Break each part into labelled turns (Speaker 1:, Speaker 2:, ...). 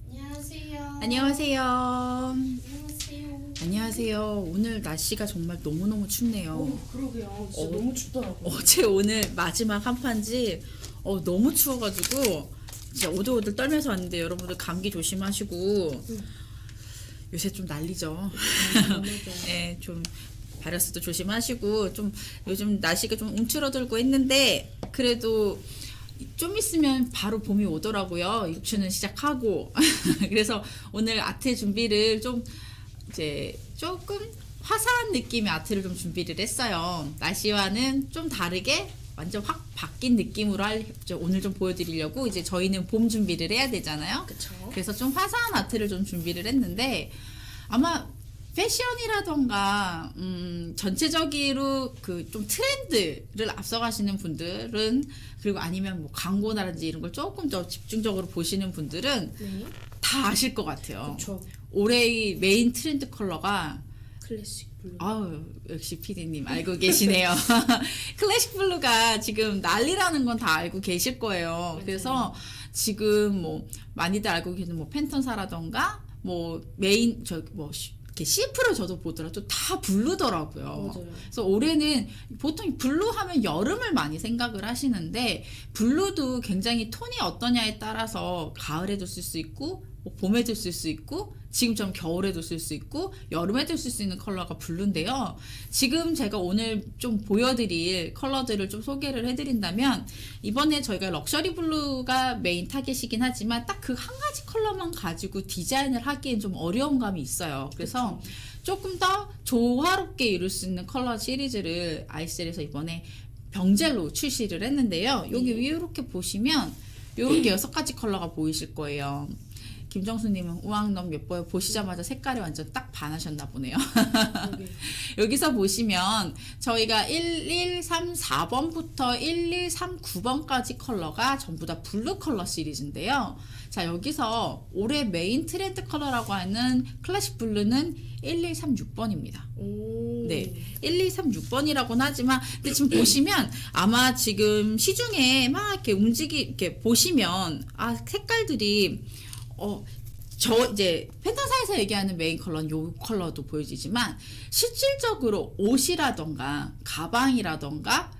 Speaker 1: 안녕하세요.
Speaker 2: 안녕하세요.
Speaker 1: 안녕하세요. 오늘 날씨가 정말 너무너무 춥네요.
Speaker 2: 그러게요. 진짜 너무 춥더라고요.
Speaker 1: 어제 오늘 마지막 한 판지 너무 추워가지고 진짜 오들오들 떨면서 왔는데 여러분들 감기 조심하시고 요새 좀 난리죠. 네, 좀 바이러스도 조심하시고 좀 요즘 날씨가 좀 움츠러들고 했는데 그래도 좀 있으면 바로 봄이 오더라고요. 입추는 시작하고 그래서 오늘 아트 준비를 좀 이제 조금 화사한 느낌의 아트를 좀 준비를 했어요. 날씨와는 좀 다르게 완전 확 바뀐 느낌으로 오늘 좀 보여드리려고 이제 저희는 봄 준비를 해야 되잖아요.
Speaker 2: 그쵸.
Speaker 1: 그래서 좀 화사한 아트를 좀 준비를 했는데 아마 패션이라던가 전체적으로 그 좀 트렌드를 앞서가시는 분들은 그리고 아니면 뭐 광고라든지 이런 걸 조금 더 집중적으로 보시는 분들은
Speaker 2: 네.
Speaker 1: 다 아실 것 같아요.
Speaker 2: 그쵸.
Speaker 1: 올해의 메인 트렌드 컬러가
Speaker 2: 클래식 블루.
Speaker 1: 아우 역시 PD님 알고 계시네요. 클래식 블루가 지금 난리라는 건 다 알고 계실 거예요.
Speaker 2: 맞아요.
Speaker 1: 그래서 지금 뭐 많이들 알고 계시는 뭐 팬톤사라던가 뭐 메인 이렇게 CF를 저도 보더라도 다 블루더라고요.
Speaker 2: 맞아요.
Speaker 1: 그래서 올해는 보통 블루 하면 여름을 많이 생각을 하시는데 블루도 굉장히 톤이 어떠냐에 따라서 가을에도 쓸 수 있고 뭐 봄에도 쓸 수 있고 지금처럼 겨울에도 쓸 수 있고 여름에도 쓸 수 있는 컬러가 블루인데요. 지금 제가 오늘 좀 보여드릴 컬러들을 좀 소개를 해드린다면 이번에 저희가 럭셔리 블루가 메인 타겟이긴 하지만 딱 그 한 가지 컬러만 가지고 디자인을 하기엔 좀 어려운 감이 있어요. 그래서 조금 더 조화롭게 이룰 수 있는 컬러 시리즈를 아이셀에서 이번에 병젤로 출시를 했는데요. 여기 위에 이렇게 보시면 이렇게 6가지 컬러가 보이실 거예요. 김정수님은 우왕 너무 예뻐요. 보시자마자 색깔이 완전 딱 반하셨나 보네요. 여기서 보시면 저희가 1, 2, 3, 4번부터 1, 2, 3, 9번까지 컬러가 전부 다 블루 컬러 시리즈인데요. 자, 여기서 올해 메인 트렌드 컬러라고 하는 클래식 블루는 1, 2, 3, 6번입니다. 네. 1, 2, 3, 6번이라고는 하지만, 근데 지금 보시면 아마 지금 시중에 막 이렇게 이렇게 보시면, 색깔들이, 저 이제 팬텀사에서 얘기하는 메인 컬러는 요 컬러도 보여지지만, 실질적으로 옷이라던가, 가방이라던가,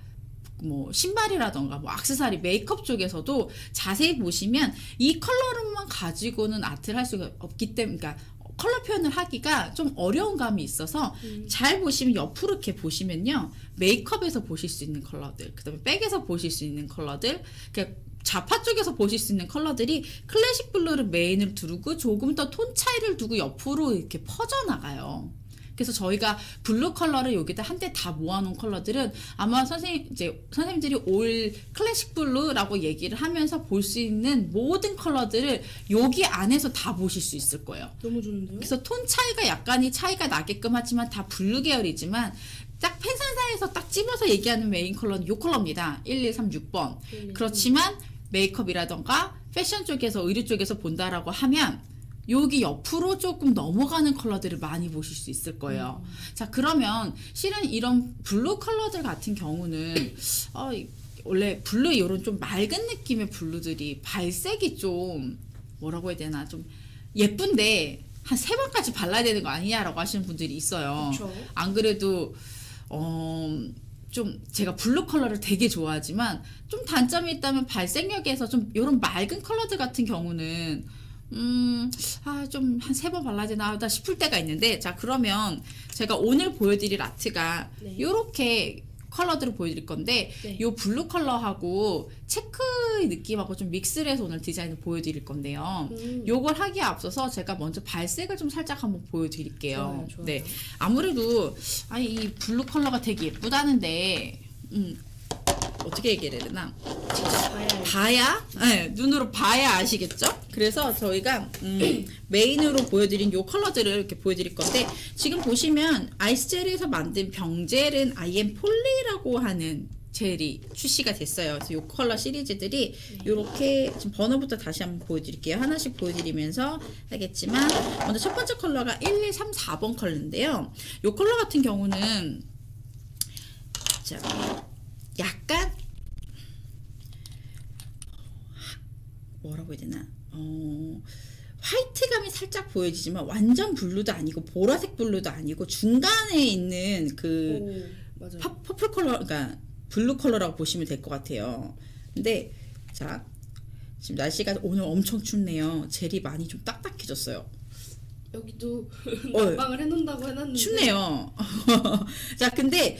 Speaker 1: 뭐 신발이라던가 뭐 액세서리 메이크업 쪽에서도 자세히 보시면 이 컬러로만 가지고는 아트를 할 수가 없기 때문에 그러니까 컬러 표현을 하기가 좀 어려운 감이 있어서 잘 보시면 옆으로 이렇게 보시면요 메이크업에서 보실 수 있는 컬러들 그 다음에 백에서 보실 수 있는 컬러들 그러니까 자파 쪽에서 보실 수 있는 컬러들이 클래식 블루를 메인을 두르고 조금 더 톤 차이를 두고 옆으로 이렇게 퍼져나가요. 그래서 저희가 블루 컬러를 여기다 한데 다 모아놓은 컬러들은 아마 선생님들이 올 클래식 블루라고 얘기를 하면서 볼 수 있는 모든 컬러들을 여기 안에서 다 보실 수 있을 거예요.
Speaker 2: 너무 좋은데요?
Speaker 1: 그래서 톤 차이가 약간의 차이가 나게끔 하지만 다 블루 계열이지만 딱 팬산사에서 딱 집어서 얘기하는 메인 컬러는 이 컬러입니다. 1, 2, 3, 6번. 그렇지만 메이크업이라던가 패션 쪽에서 의류 쪽에서 본다라고 하면 여기 옆으로 조금 넘어가는 컬러들을 많이 보실 수 있을 거예요. 자, 그러면 실은 이런 블루 컬러들 같은 경우는 원래 블루 이런 좀 맑은 느낌의 블루들이 발색이 좀 뭐라고 해야 되나 좀 예쁜데 한 3번까지 발라야 되는 거 아니냐라고 하시는 분들이 있어요.
Speaker 2: 그쵸.
Speaker 1: 안 그래도 좀 제가 블루 컬러를 되게 좋아하지만 좀 단점이 있다면 발색력에서 좀 이런 맑은 컬러들 같은 경우는 좀 한 3번 발라야 되나 싶을 때가 있는데 자 그러면 제가 오늘 보여드릴 아트가
Speaker 2: 네.
Speaker 1: 요렇게 컬러들을 보여드릴 건데
Speaker 2: 네.
Speaker 1: 요 블루 컬러하고 체크 느낌하고 좀 믹스를 해서 오늘 디자인을 보여드릴 건데요. 요걸 하기에 앞서서 제가 먼저 발색을 좀 살짝 한번 보여드릴게요.
Speaker 2: 좋아요.
Speaker 1: 네, 아무래도 이 블루 컬러가 되게 예쁘다는데 어떻게 얘기를 해야 되나? 봐야? 네, 눈으로 봐야 아시겠죠? 그래서 저희가 메인으로 보여드린 요 컬러들을 이렇게 보여드릴 건데 지금 보시면 아이스젤에서 만든 병젤은 IM 폴리라고 하는 젤이 출시가 됐어요. 그래서 이 컬러 시리즈들이 이렇게 지금 번호부터 다시 한번 보여드릴게요. 하나씩 보여드리면서 하겠지만 먼저 첫 번째 컬러가 1, 2, 3, 4번 컬러인데요. 이 컬러 같은 경우는 자 약간 뭐라고 해야 되나 화이트감이 살짝 보여지지만 완전 블루도 아니고 보라색 블루도 아니고 중간에 있는 그
Speaker 2: 오, 맞아요.
Speaker 1: 퍼플 컬러, 그러니까 블루 컬러라고 보시면 될 것 같아요. 근데 자 지금 날씨가 오늘 엄청 춥네요. 젤이 많이 좀 딱딱해졌어요.
Speaker 2: 여기도 난방을 해놓는다고 해놨는데
Speaker 1: 춥네요. 자, 근데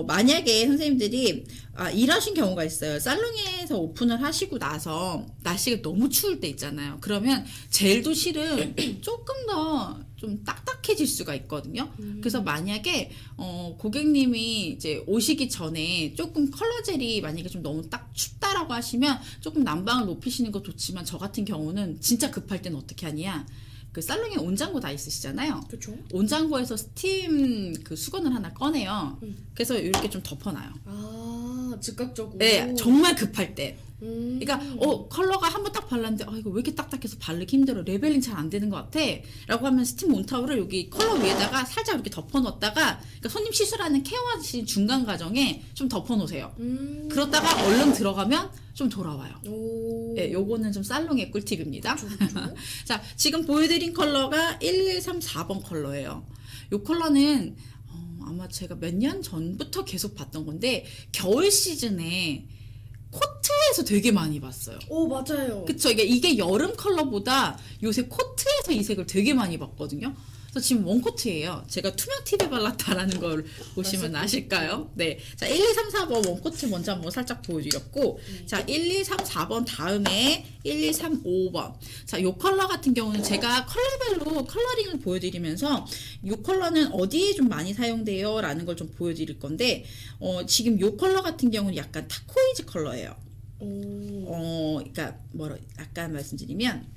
Speaker 1: 만약에 선생님들이 일하신 경우가 있어요. 살롱에서 오픈을 하시고 나서 날씨가 너무 추울 때 있잖아요. 그러면 젤도 실은 조금 더 좀 딱딱해질 수가 있거든요. 그래서 만약에 고객님이 이제 오시기 전에 조금 컬러 젤이 만약에 좀 너무 딱 춥다라고 하시면 조금 난방을 높이시는 거 좋지만 저 같은 경우는 진짜 급할 때는 어떻게 하냐? 그 살롱에 온장고 다 있으시잖아요.
Speaker 2: 그렇죠.
Speaker 1: 온장고에서 스팀 그 수건을 하나 꺼내요. 그래서 이렇게 좀 덮어놔요.
Speaker 2: 아, 즉각적으로.
Speaker 1: 네, 정말 급할 때.
Speaker 2: 음.
Speaker 1: 그러니까 컬러가 한번 딱 발랐는데 이거 왜 이렇게 딱딱해서 바르기 힘들어, 레벨링 잘 안 되는 것 같아 라고 하면 스팀 온타올을 여기 컬러 위에다가 살짝 이렇게 덮어 놓았다가 그러니까 손님 시술하는 케어하시는 중간 과정에 좀 덮어 놓으세요. 그러다가 얼른 들어가면 좀 돌아와요.
Speaker 2: 오.
Speaker 1: 네, 요거는 좀 살롱의 꿀팁입니다.
Speaker 2: 그렇죠.
Speaker 1: 자, 지금 보여드린 컬러가 1, 1, 3, 4번 컬러예요. 요 컬러는 아마 제가 몇 년 전부터 계속 봤던 건데 겨울 시즌에 코트에서 되게 많이 봤어요.
Speaker 2: 오, 맞아요.
Speaker 1: 그쵸? 이게 여름 컬러보다 요새 코트에서 이 색을 되게 많이 봤거든요. 그래서 지금 원코트예요. 제가 투명 팁에 발랐다라는 걸 보시면 아실까요? 네. 자, 1, 2, 3, 4번 원코트 먼저 한번 살짝 보여드렸고, 자, 1, 2, 3, 4번 다음에 1, 2, 3, 5번. 자, 요 컬러 같은 경우는 제가 컬러별로 컬러링을 보여드리면서 요 컬러는 어디에 좀 많이 사용돼요? 라는 걸 좀 보여드릴 건데, 지금 요 컬러 같은 경우는 약간 타코이즈 컬러예요.
Speaker 2: 오.
Speaker 1: 그러니까 약간 말씀드리면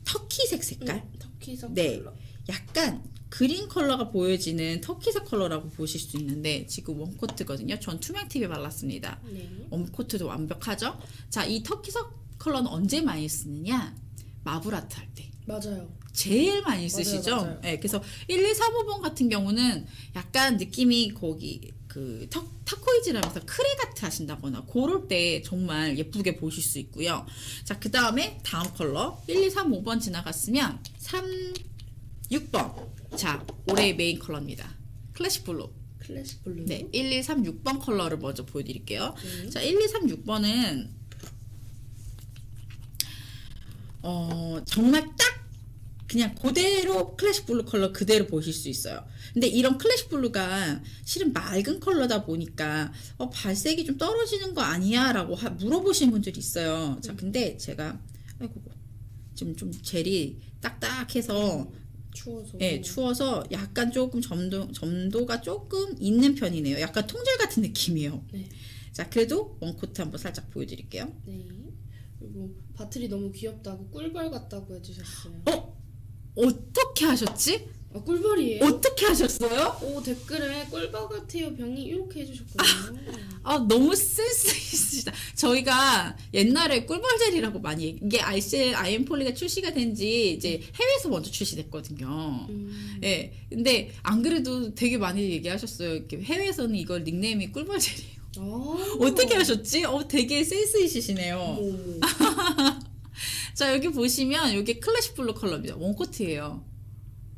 Speaker 1: 터키색 색깔.
Speaker 2: 터키색
Speaker 1: 네.
Speaker 2: 컬러.
Speaker 1: 약간 그린 컬러가 보여지는 터키색 컬러라고 보실 수 있는데 지금 웜코트거든요. 전 투명 팁에 발랐습니다.
Speaker 2: 네.
Speaker 1: 웜코트도 완벽하죠. 자, 이 터키색 컬러는 언제 많이 쓰느냐? 마블아트 할 때.
Speaker 2: 맞아요.
Speaker 1: 제일 많이 쓰시죠?
Speaker 2: 맞아요.
Speaker 1: 네, 그래서 1, 2, 4, 5번 같은 경우는 약간 느낌이 거기 그 타코이즈라면서 크레가트 하신다거나 그럴 때 정말 예쁘게 보실 수 있고요. 자, 그 다음에 다음 컬러 1, 2, 3, 5번 지나갔으면 3, 6번. 자, 올해의 메인 컬러입니다. 클래식 블루.
Speaker 2: 클래식 블루.
Speaker 1: 네, 1, 2, 3, 6번 컬러를 먼저 보여드릴게요.
Speaker 2: 네.
Speaker 1: 자, 1, 2, 3, 6번은 정말 딱 그냥 그대로 클래식 블루 컬러 그대로 보실 수 있어요. 근데 이런 클래식 블루가 실은 맑은 컬러다 보니까 발색이 좀 떨어지는 거 아니야? 라고 물어보시는 분들이 있어요. 자, 근데 제가 지금 좀 젤이 딱딱해서
Speaker 2: 추워서.
Speaker 1: 네, 추워서 약간 조금 점도가 조금 있는 편이네요. 약간 통젤 같은 느낌이에요.
Speaker 2: 네.
Speaker 1: 자, 그래도 원코트 한번 살짝 보여드릴게요.
Speaker 2: 네. 그리고 바틀이 너무 귀엽다고 꿀벌 같다고 해주셨어요.
Speaker 1: 어떻게 하셨지?
Speaker 2: 아, 꿀벌이에요?
Speaker 1: 어떻게 하셨어요?
Speaker 2: 오, 댓글에 꿀벌 같아요 병이 이렇게 해주셨거든요.
Speaker 1: 너무 센스 있으시다. 저희가 옛날에 꿀벌젤이라고 많이 이게 아이엠폴리가 출시가 된 지 이제 해외에서 먼저 출시됐거든요. 예. 근데 안 그래도 되게 많이 얘기하셨어요. 이렇게 해외에서는 이걸 닉네임이 꿀벌젤이에요. 어떻게 하셨지? 되게 센스 있으시네요.
Speaker 2: 어머.
Speaker 1: 자, 여기 보시면 이게 클래식 블루 컬러입니다. 원코트예요.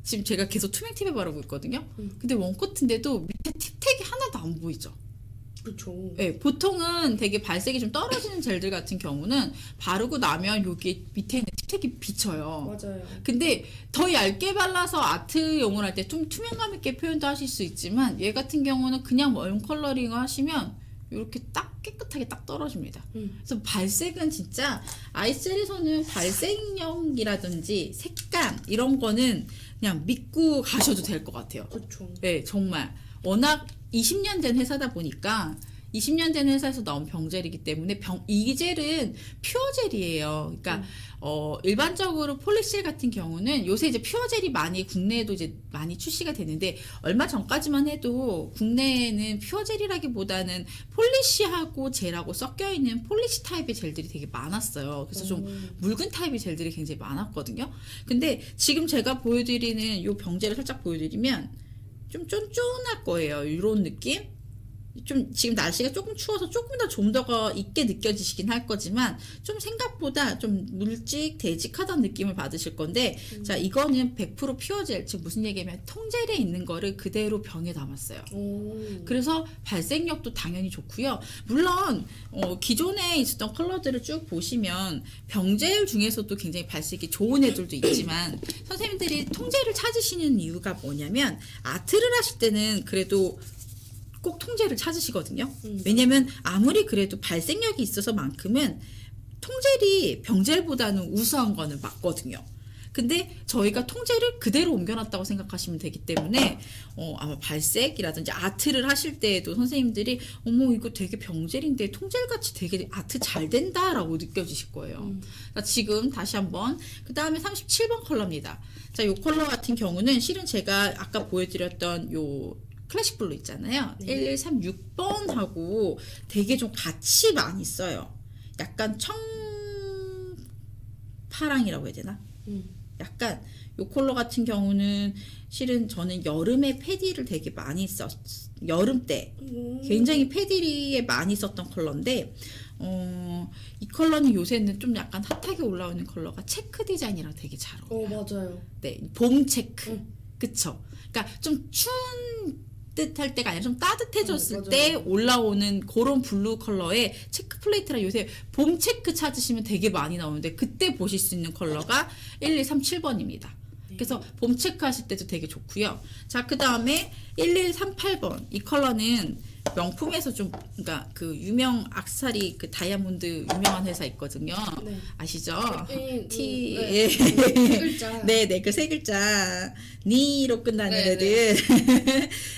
Speaker 1: 지금 제가 계속 투명 팁에 바르고 있거든요. 근데 원코트인데도 밑에 팁택이 하나도 안 보이죠.
Speaker 2: 그렇죠.
Speaker 1: 네, 보통은 되게 발색이 좀 떨어지는 젤들 같은 경우는 바르고 나면 여기 밑에 있는 팁택이 비쳐요.
Speaker 2: 맞아요.
Speaker 1: 근데 더 얇게 발라서 아트용을 할 때 좀 투명감 있게 표현도 하실 수 있지만 얘 같은 경우는 그냥 웜 컬러링을 하시면 이렇게 딱 깨끗하게 딱 떨어집니다. 그래서 발색은 진짜 아이셀에서는 발색력이라든지 색감 이런 거는 그냥 믿고 가셔도 될 것 같아요.
Speaker 2: 그렇죠.
Speaker 1: 네, 정말 워낙 20년 된 회사다 보니까 20년 된 회사에서 나온 병젤이기 때문에 이 젤은 퓨어 젤이에요. 그러니까 일반적으로 폴리실 같은 경우는 요새 이제 퓨어 젤이 많이 국내에도 이제 많이 출시가 되는데 얼마 전까지만 해도 국내에는 퓨어 젤이라기보다는 폴리시하고 젤하고 섞여 있는 폴리시 타입의 젤들이 되게 많았어요. 그래서 좀 묽은 타입의 젤들이 굉장히 많았거든요. 근데 지금 제가 보여드리는 요 병젤을 살짝 보여드리면 좀 쫀쫀할 거예요. 이런 느낌? 좀 지금 날씨가 조금 추워서 조금 더 좀 더 있게 느껴지시긴 할 거지만 좀 생각보다 좀 묽직대직하다는 느낌을 받으실 건데 자 이거는 100% 퓨어젤 즉 무슨 얘기냐면 통젤에 있는 거를 그대로 병에 담았어요. 그래서 발색력도 당연히 좋고요. 물론 기존에 있었던 컬러들을 쭉 보시면 병젤 중에서도 굉장히 발색이 좋은 애들도 있지만 선생님들이 통젤을 찾으시는 이유가 뭐냐면 아트를 하실 때는 그래도 꼭 통젤을 찾으시거든요. 왜냐면 아무리 그래도 발색력이 있어서만큼은 통젤이 병젤보다는 우수한 거는 맞거든요. 근데 저희가 통젤을 그대로 옮겨놨다고 생각하시면 되기 때문에 아마 발색이라든지 아트를 하실 때에도 선생님들이 어머 이거 되게 병젤인데 통젤같이 되게 아트 잘 된다라고 느껴지실 거예요. 자, 지금 다시 한번 그 다음에 37번 컬러입니다. 자, 요 컬러 같은 경우는 실은 제가 아까 보여드렸던 요 클래식 블루 있잖아요.
Speaker 2: 네.
Speaker 1: 1136번하고 되게 좀 같이 많이 써요. 약간 청파랑이라고 해야 되나? 약간 요 컬러 같은 경우는 실은 저는 여름에 패디를 되게 많이 여름 때 굉장히 패디에 많이 썼던 컬러인데 이 컬러는 요새는 좀 약간 핫하게 올라오는 컬러가 체크 디자인이랑 되게 잘 어울려요.
Speaker 2: 맞아요.
Speaker 1: 네, 봄 체크. 그쵸? 그러니까 좀 추운 듯할 때가 아니라 좀 따뜻해졌을 때 올라오는 그런 블루 컬러의 체크 플레이트라 요새 봄 체크 찾으시면 되게 많이 나오는데 그때 보실 수 있는 컬러가 1137번입니다. 그래서 봄 체크 하실 때도 되게 좋고요. 자, 그 다음에 1138번 이 컬러는 명품에서 좀 그러니까 그 유명 악세사리 그 다이아몬드 유명한 회사 있거든요.
Speaker 2: 네.
Speaker 1: 아시죠?
Speaker 2: T
Speaker 1: 예.
Speaker 2: 세 글자.
Speaker 1: 네네 그 세 글자 니로 끝나는
Speaker 2: 네,
Speaker 1: 애들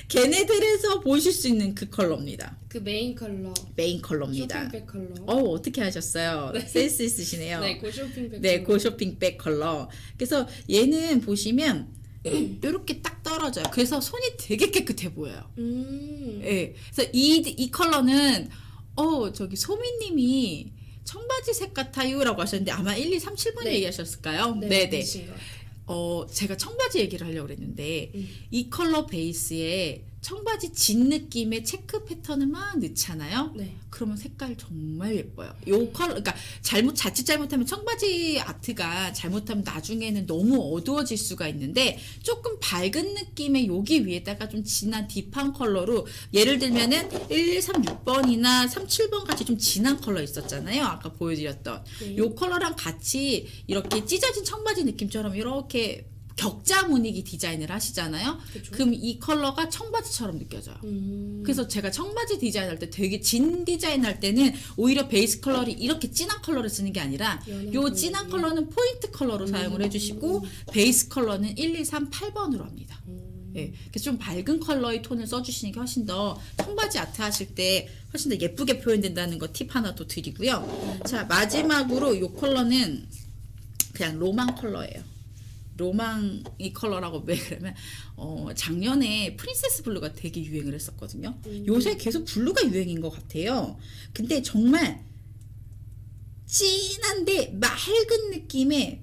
Speaker 1: 걔네들에서 보실 수 있는 그 컬러입니다.
Speaker 2: 그 메인 컬러.
Speaker 1: 메인 컬러입니다.
Speaker 2: 쇼핑백 컬러.
Speaker 1: 어떻게 하셨어요? 센스 있으시네요.
Speaker 2: 네, 고 쇼핑백.
Speaker 1: 네,
Speaker 2: 컬러.
Speaker 1: 고 쇼핑백 컬러. 그래서 얘는 보시면 이렇게 딱 떨어져요. 그래서 손이 되게 깨끗해 보여요. 예. 그래서 이 컬러는 저기 소미님이 청바지 색 같아요라고 하셨는데 아마 1237번
Speaker 2: 네.
Speaker 1: 얘기하셨을까요?
Speaker 2: 네,
Speaker 1: 네네.
Speaker 2: 그러신 거.
Speaker 1: 제가 청바지 얘기를 하려고 그랬는데 이 컬러 베이스에 청바지 진 느낌의 체크 패턴을 막 넣잖아요.
Speaker 2: 네.
Speaker 1: 그러면 색깔 정말 예뻐요. 요 컬러, 그러니까 자칫 잘못하면 청바지 아트가 잘못하면 나중에는 너무 어두워질 수가 있는데 조금 밝은 느낌의 여기 위에다가 좀 진한 딥한 컬러로 예를 들면은 1136번이나 37번 같이 좀 진한 컬러 있었잖아요. 아까 보여드렸던 요 컬러랑 같이 이렇게 찢어진 청바지 느낌처럼 이렇게 격자 무늬기 디자인을 하시잖아요.
Speaker 2: 그쵸.
Speaker 1: 그럼 이 컬러가 청바지처럼 느껴져요. 그래서 제가 청바지 디자인할 때 되게 진 디자인할 때는 오히려 베이스 컬러를 이렇게 진한 컬러를 쓰는 게 아니라 요 진한 컬러는 포인트 컬러로 사용을 해주시고 베이스 컬러는 1238번으로 합니다. 예, 그래서 좀 밝은 컬러의 톤을 써주시는 게 훨씬 더 청바지 아트 하실 때 훨씬 더 예쁘게 표현된다는 거 팁 하나 더 드리고요. 자, 마지막으로 이 컬러는 그냥 로망 컬러예요. 로망 이 컬러라고 왜 그러면 작년에 프린세스 블루가 되게 유행을 했었거든요. 요새 계속 블루가 유행인 것 같아요. 근데 정말 진한데 맑은 느낌의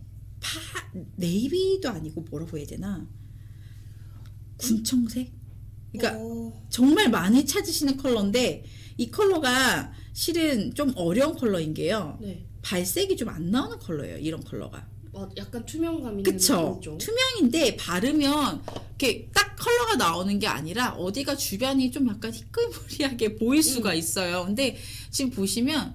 Speaker 1: 네이비도 아니고 뭐라고 해야 되나? 군청색? 그러니까 정말 많이 찾으시는 컬러인데 이 컬러가 실은 좀 어려운 컬러인 게요.
Speaker 2: 네.
Speaker 1: 발색이 좀 안 나오는 컬러예요. 이런 컬러가.
Speaker 2: 약간 투명감 있는
Speaker 1: 그쵸?
Speaker 2: 느낌이죠.
Speaker 1: 투명인데 바르면 이렇게 딱 컬러가 나오는 게 아니라 어디가 주변이 좀 약간 희끄무리하게 보일 수가 있어요. 근데 지금 보시면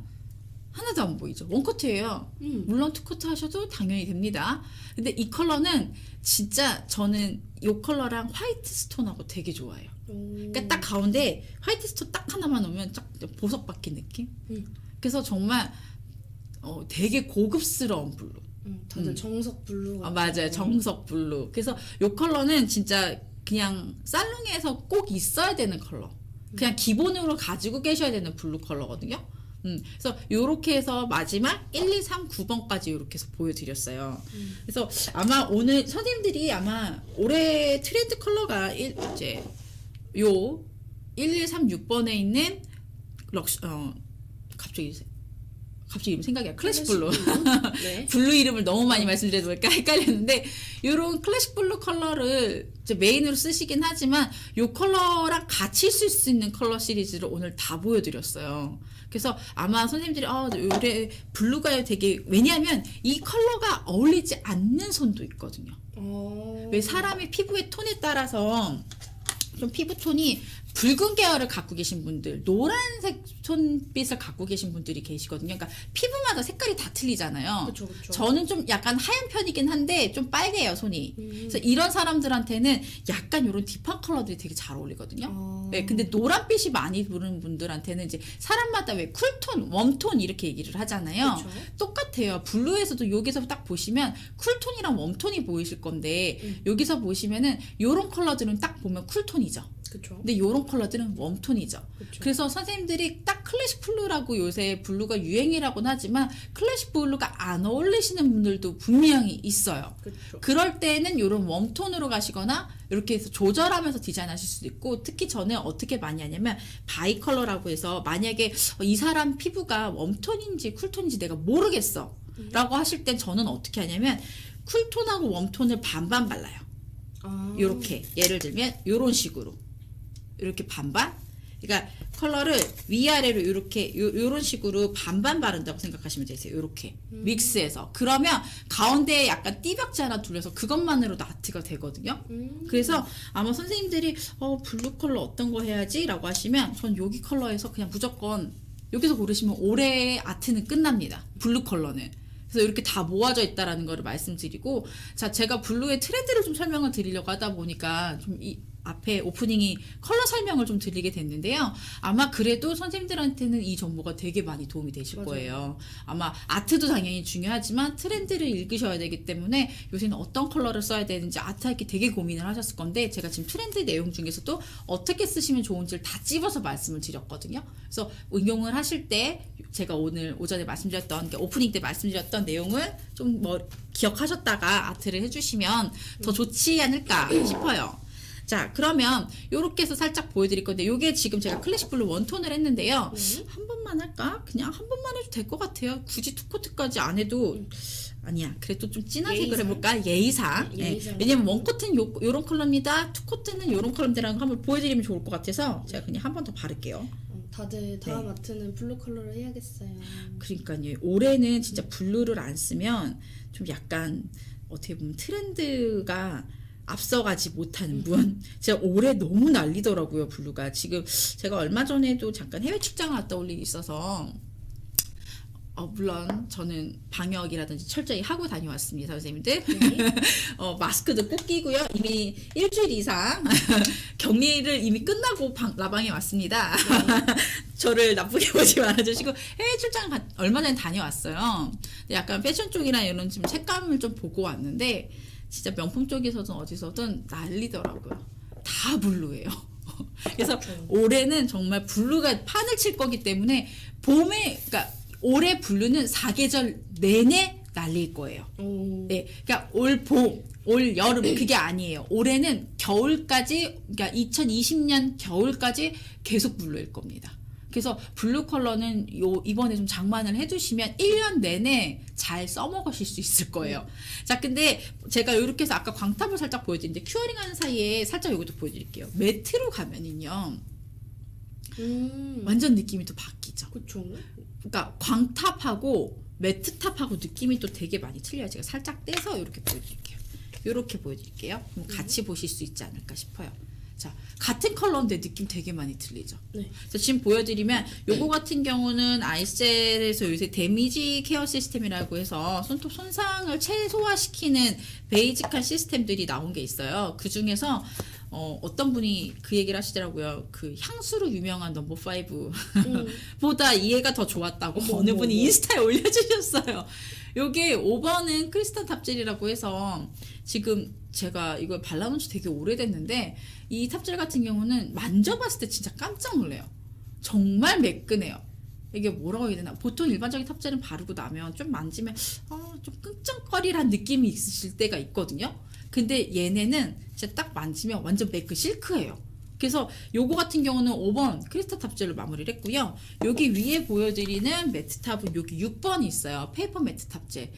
Speaker 1: 하나도 안 보이죠? 원커트예요. 물론 투커트 하셔도 당연히 됩니다. 근데 이 컬러는 진짜 저는 이 컬러랑 화이트 스톤하고 되게 좋아해요. 그러니까 딱 가운데 화이트 스톤 딱 하나만 놓으면 딱 보석 박힌 느낌? 그래서 정말 되게 고급스러운 블루.
Speaker 2: 다들 정석 블루.
Speaker 1: 맞아요. 정석 블루. 그래서 이 컬러는 진짜 그냥 살롱에서 꼭 있어야 되는 컬러. 그냥 기본으로 가지고 계셔야 되는 블루 컬러거든요. 그래서 요렇게 해서 마지막 1, 2, 3, 9번까지 요렇게 해서 보여드렸어요. 그래서 아마 오늘 선생님들이 아마 올해 트렌드 컬러가 이제 요 1, 2, 3, 6번에 있는 갑자기 이름 생각이 안 나. 클래식 블루.
Speaker 2: 네.
Speaker 1: 블루 이름을 너무 많이 말씀드려서 볼까 헷갈렸는데 요런 클래식 블루 컬러를 이제 메인으로 쓰시긴 하지만 요 컬러랑 같이 쓸 수 있는 컬러 시리즈를 오늘 다 보여드렸어요. 그래서 아마 선생님들이 올해 블루가 되게 왜냐하면 이 컬러가 어울리지 않는 손도 있거든요. 왜 사람의 피부의 톤에 따라서 좀 피부 톤이 붉은 계열을 갖고 계신 분들, 노란색 톤빛을 갖고 계신 분들이 계시거든요. 그러니까 피부마다 색깔이 다 틀리잖아요.
Speaker 2: 그쵸.
Speaker 1: 저는 좀 약간 하얀 편이긴 한데 좀 빨개요, 손이. 그래서 이런 사람들한테는 약간 이런 딥한 컬러들이 되게 잘 어울리거든요. 네, 근데 노란빛이 많이 부르는 분들한테는 이제 사람마다 왜 쿨톤, 웜톤 이렇게 얘기를 하잖아요.
Speaker 2: 그쵸.
Speaker 1: 똑같아요. 블루에서도 여기서 딱 보시면 쿨톤이랑 웜톤이 보이실 건데 여기서 보시면은 요런 컬러들은 딱 보면 쿨톤이죠.
Speaker 2: 그쵸.
Speaker 1: 근데 요런 컬러들은 웜톤이죠.
Speaker 2: 그쵸.
Speaker 1: 그래서 선생님들이 딱 클래식 블루라고 요새 블루가 유행이라고는 하지만 클래식 블루가 안 어울리시는 분들도 분명히 있어요.
Speaker 2: 그쵸.
Speaker 1: 그럴 때는 요런 웜톤으로 가시거나 이렇게 해서 조절하면서 디자인하실 수도 있고 특히 저는 어떻게 많이 하냐면 바이 컬러라고 해서 만약에 이 사람 피부가 웜톤인지 쿨톤인지 내가 모르겠어 라고 하실 땐 저는 어떻게 하냐면 쿨톤하고 웜톤을 반반 발라요. 요렇게 예를 들면 요런 식으로 이렇게 반반. 그러니까 컬러를 위아래로 이렇게 요런 식으로 반반 바른다고 생각하시면 되세요. 요렇게 믹스해서 그러면 가운데에 약간 띠벽지 하나 둘러서 그것만으로도 아트가 되거든요. 그래서 아마 선생님들이 블루 컬러 어떤 거 해야지 라고 하시면 전 여기 컬러에서 그냥 무조건 여기서 고르시면 올해의 아트는 끝납니다. 블루 컬러는. 그래서 이렇게 다 모아져 있다라는 거를 말씀드리고, 자, 제가 블루의 트렌드를 좀 설명을 드리려고 하다 보니까 좀 이 앞에 오프닝이 컬러 설명을 좀 드리게 됐는데요. 아마 그래도 선생님들한테는 이 정보가 되게 많이 도움이 되실
Speaker 2: 맞아요.
Speaker 1: 거예요. 아마 아트도 당연히 중요하지만 트렌드를 읽으셔야 되기 때문에 요새는 어떤 컬러를 써야 되는지 아트할 게 되게 고민을 하셨을 건데 제가 지금 트렌드 내용 중에서도 어떻게 쓰시면 좋은지를 다 찝어서 말씀을 드렸거든요. 그래서 응용을 하실 때 제가 오늘 오전에 말씀드렸던 오프닝 때 말씀드렸던 내용을 좀 기억하셨다가 아트를 해주시면 더 좋지 않을까 싶어요. 자, 그러면 요렇게 해서 살짝 보여드릴 건데 요게 지금 제가 클래식 블루 원톤을 했는데요. 한 번만 할까? 그냥 한 번만 해도 될 것 같아요. 굳이 투코트까지 안 해도 아니야. 그래도 좀 진하게
Speaker 2: 예의상.
Speaker 1: 그려볼까? 예의상.
Speaker 2: 예의상.
Speaker 1: 네. 왜냐면 원코트는 요런 컬러입니다. 투코트는 요런 컬러입니다라는 거 한번 보여드리면 좋을 것 같아서 제가 그냥 한 번 더 바를게요.
Speaker 2: 다들 다음 아트는 블루 컬러를 해야겠어요.
Speaker 1: 그러니까요. 올해는 진짜 블루를 안 쓰면 좀 약간 어떻게 보면 트렌드가 앞서가지 못하는 분. 제가 올해 너무 난리더라고요, 블루가. 지금 제가 얼마 전에도 잠깐 해외 출장을 갔다 올 일이 있어서 물론 저는 방역이라든지 철저히 하고 다녀왔습니다, 선생님들.
Speaker 2: 네.
Speaker 1: 마스크도 꼭 끼고요. 이미 일주일 이상 격리를 이미 끝나고 라방에 왔습니다. 저를 나쁘게 보지 말아주시고 해외 출장 얼마 전에 다녀왔어요. 약간 패션 쪽이나 이런 좀 색감을 좀 보고 왔는데 진짜 명품 쪽에서든 어디서든 난리더라고요. 다 블루예요. 그래서 올해는 정말 블루가 판을 칠 거기 때문에 그러니까 올해 블루는 4계절 내내 날릴 거예요. 네, 그러니까 올 봄, 올 여름 그게 아니에요. 올해는 겨울까지, 그러니까 2020년 겨울까지 계속 블루일 겁니다. 그래서 블루 컬러는 이번에 좀 장만을 해두시면 1년 내내 잘 써먹으실 수 있을 거예요. 자, 근데 제가 이렇게 해서 아까 광탑을 살짝 보여드렸는데 큐어링 하는 사이에 살짝 이것도 보여드릴게요. 매트로 가면은요. 완전 느낌이 또 바뀌죠.
Speaker 2: 그쵸.
Speaker 1: 그러니까 광탑하고 매트탑하고 느낌이 또 되게 많이 틀려요. 제가 살짝 떼서 이렇게 보여드릴게요. 이렇게 보여드릴게요. 그럼 같이 보실 수 있지 않을까 싶어요. 자, 같은 컬러인데 느낌 되게 많이 틀리죠.
Speaker 2: 네.
Speaker 1: 그래서 지금 보여드리면 요거 같은 경우는 아이셀에서 요새 데미지 케어 시스템이라고 해서 손톱 손상을 최소화시키는 베이직한 시스템들이 나온 게 있어요. 그 중에서 어떤 분이 그 얘기를 하시더라고요. 그 향수로 유명한 넘버 5
Speaker 2: 음.
Speaker 1: 보다 이해가 더 좋았다고
Speaker 2: 어머,
Speaker 1: 어느
Speaker 2: 어머,
Speaker 1: 분이
Speaker 2: 어머.
Speaker 1: 인스타에 올려주셨어요. 요게 5번은 크리스탈 탑젤이라고 해서 지금 제가 이걸 발라놓은 지 되게 오래됐는데 이 탑젤 같은 경우는 만져봤을 때 진짜 깜짝 놀래요. 정말 매끈해요. 이게 뭐라고 해야 되나? 보통 일반적인 탑젤은 바르고 나면 좀 만지면 좀 끈적거리란 느낌이 있으실 때가 있거든요. 근데 얘네는 진짜 딱 만지면 완전 매끈 실크예요. 그래서 요거 같은 경우는 5번 크리스탈 탑젤로 마무리를 했고요. 여기 위에 보여드리는 매트 탑은 여기 6번이 있어요. 페이퍼 매트 탑젤.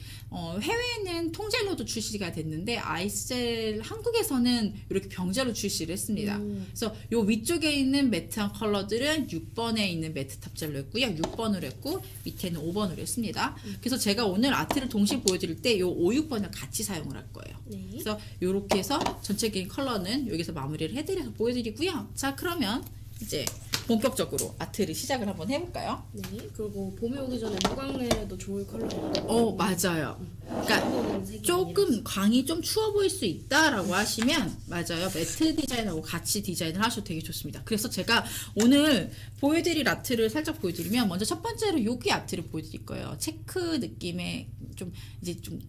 Speaker 1: 해외에는 통젤로도 출시가 됐는데 아이스젤 한국에서는 이렇게 병젤로 출시를 했습니다. 그래서 요 위쪽에 있는 매트한 컬러들은 6번에 있는 매트 탑젤로 했고요. 6번으로 했고 밑에는 5번으로 했습니다. 그래서 제가 오늘 아트를 동시에 보여드릴 때 요 5, 6번을 같이 사용을 할 거예요.
Speaker 2: 네.
Speaker 1: 그래서 이렇게 해서 전체적인 컬러는 여기서 마무리를 해드려서 보여드리고요. 자, 그러면 이제 본격적으로 아트를 시작을 한번 해볼까요?
Speaker 2: 네. 그리고 봄이 오기 전에 무광내도 좋을 컬러예요.
Speaker 1: 맞아요. 그러니까
Speaker 2: 보는 색이
Speaker 1: 조금 광이 좀 추워 보일 수 있다라고 하시면 맞아요. 매트 디자인하고 같이 디자인을 하셔도 되게 좋습니다. 그래서 제가 오늘 보여드릴 아트를 살짝 보여드리면 먼저 첫 번째로 여기 아트를 보여드릴 거예요. 체크 느낌의 좀 이제 좀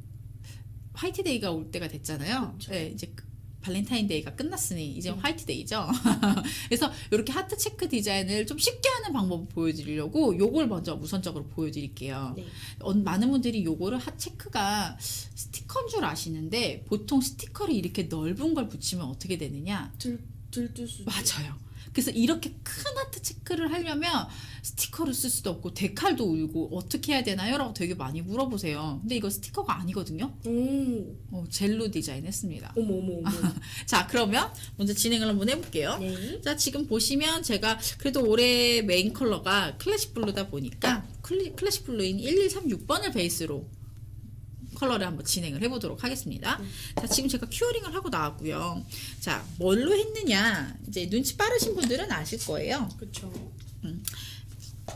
Speaker 1: 화이트데이가 올 때가 됐잖아요.
Speaker 2: 그쵸.
Speaker 1: 네, 이제 발렌타인데이가 끝났으니 이제 화이트데이죠. 그래서 이렇게 하트 체크 디자인을 좀 쉽게 하는 방법을 보여드리려고 요걸 먼저 우선적으로 보여드릴게요.
Speaker 2: 네.
Speaker 1: 많은 분들이 요거를 체크가 스티커인 줄 아시는데 보통 스티커를 이렇게 넓은 걸 붙이면 어떻게 되느냐?
Speaker 2: 들뜰 수.
Speaker 1: 맞아요. 그래서 이렇게 큰 하트 체크를 하려면 스티커를 쓸 수도 없고 데칼도 울고 어떻게 해야 되나요? 라고 되게 많이 물어보세요. 근데 이거 스티커가 아니거든요. 젤로 디자인했습니다.
Speaker 2: 어머.
Speaker 1: 자, 그러면 먼저 진행을 한번 해볼게요.
Speaker 2: 네.
Speaker 1: 자, 지금 보시면 제가 그래도 올해 메인 컬러가 클래식 블루다 보니까 클래식 블루인 1136번을 베이스로 컬러를 한번 진행을 해보도록 하겠습니다. 자, 지금 제가 큐어링을 하고 나왔고요. 자, 뭘로 했느냐? 이제 눈치 빠르신 분들은 아실 거예요.
Speaker 2: 그렇죠.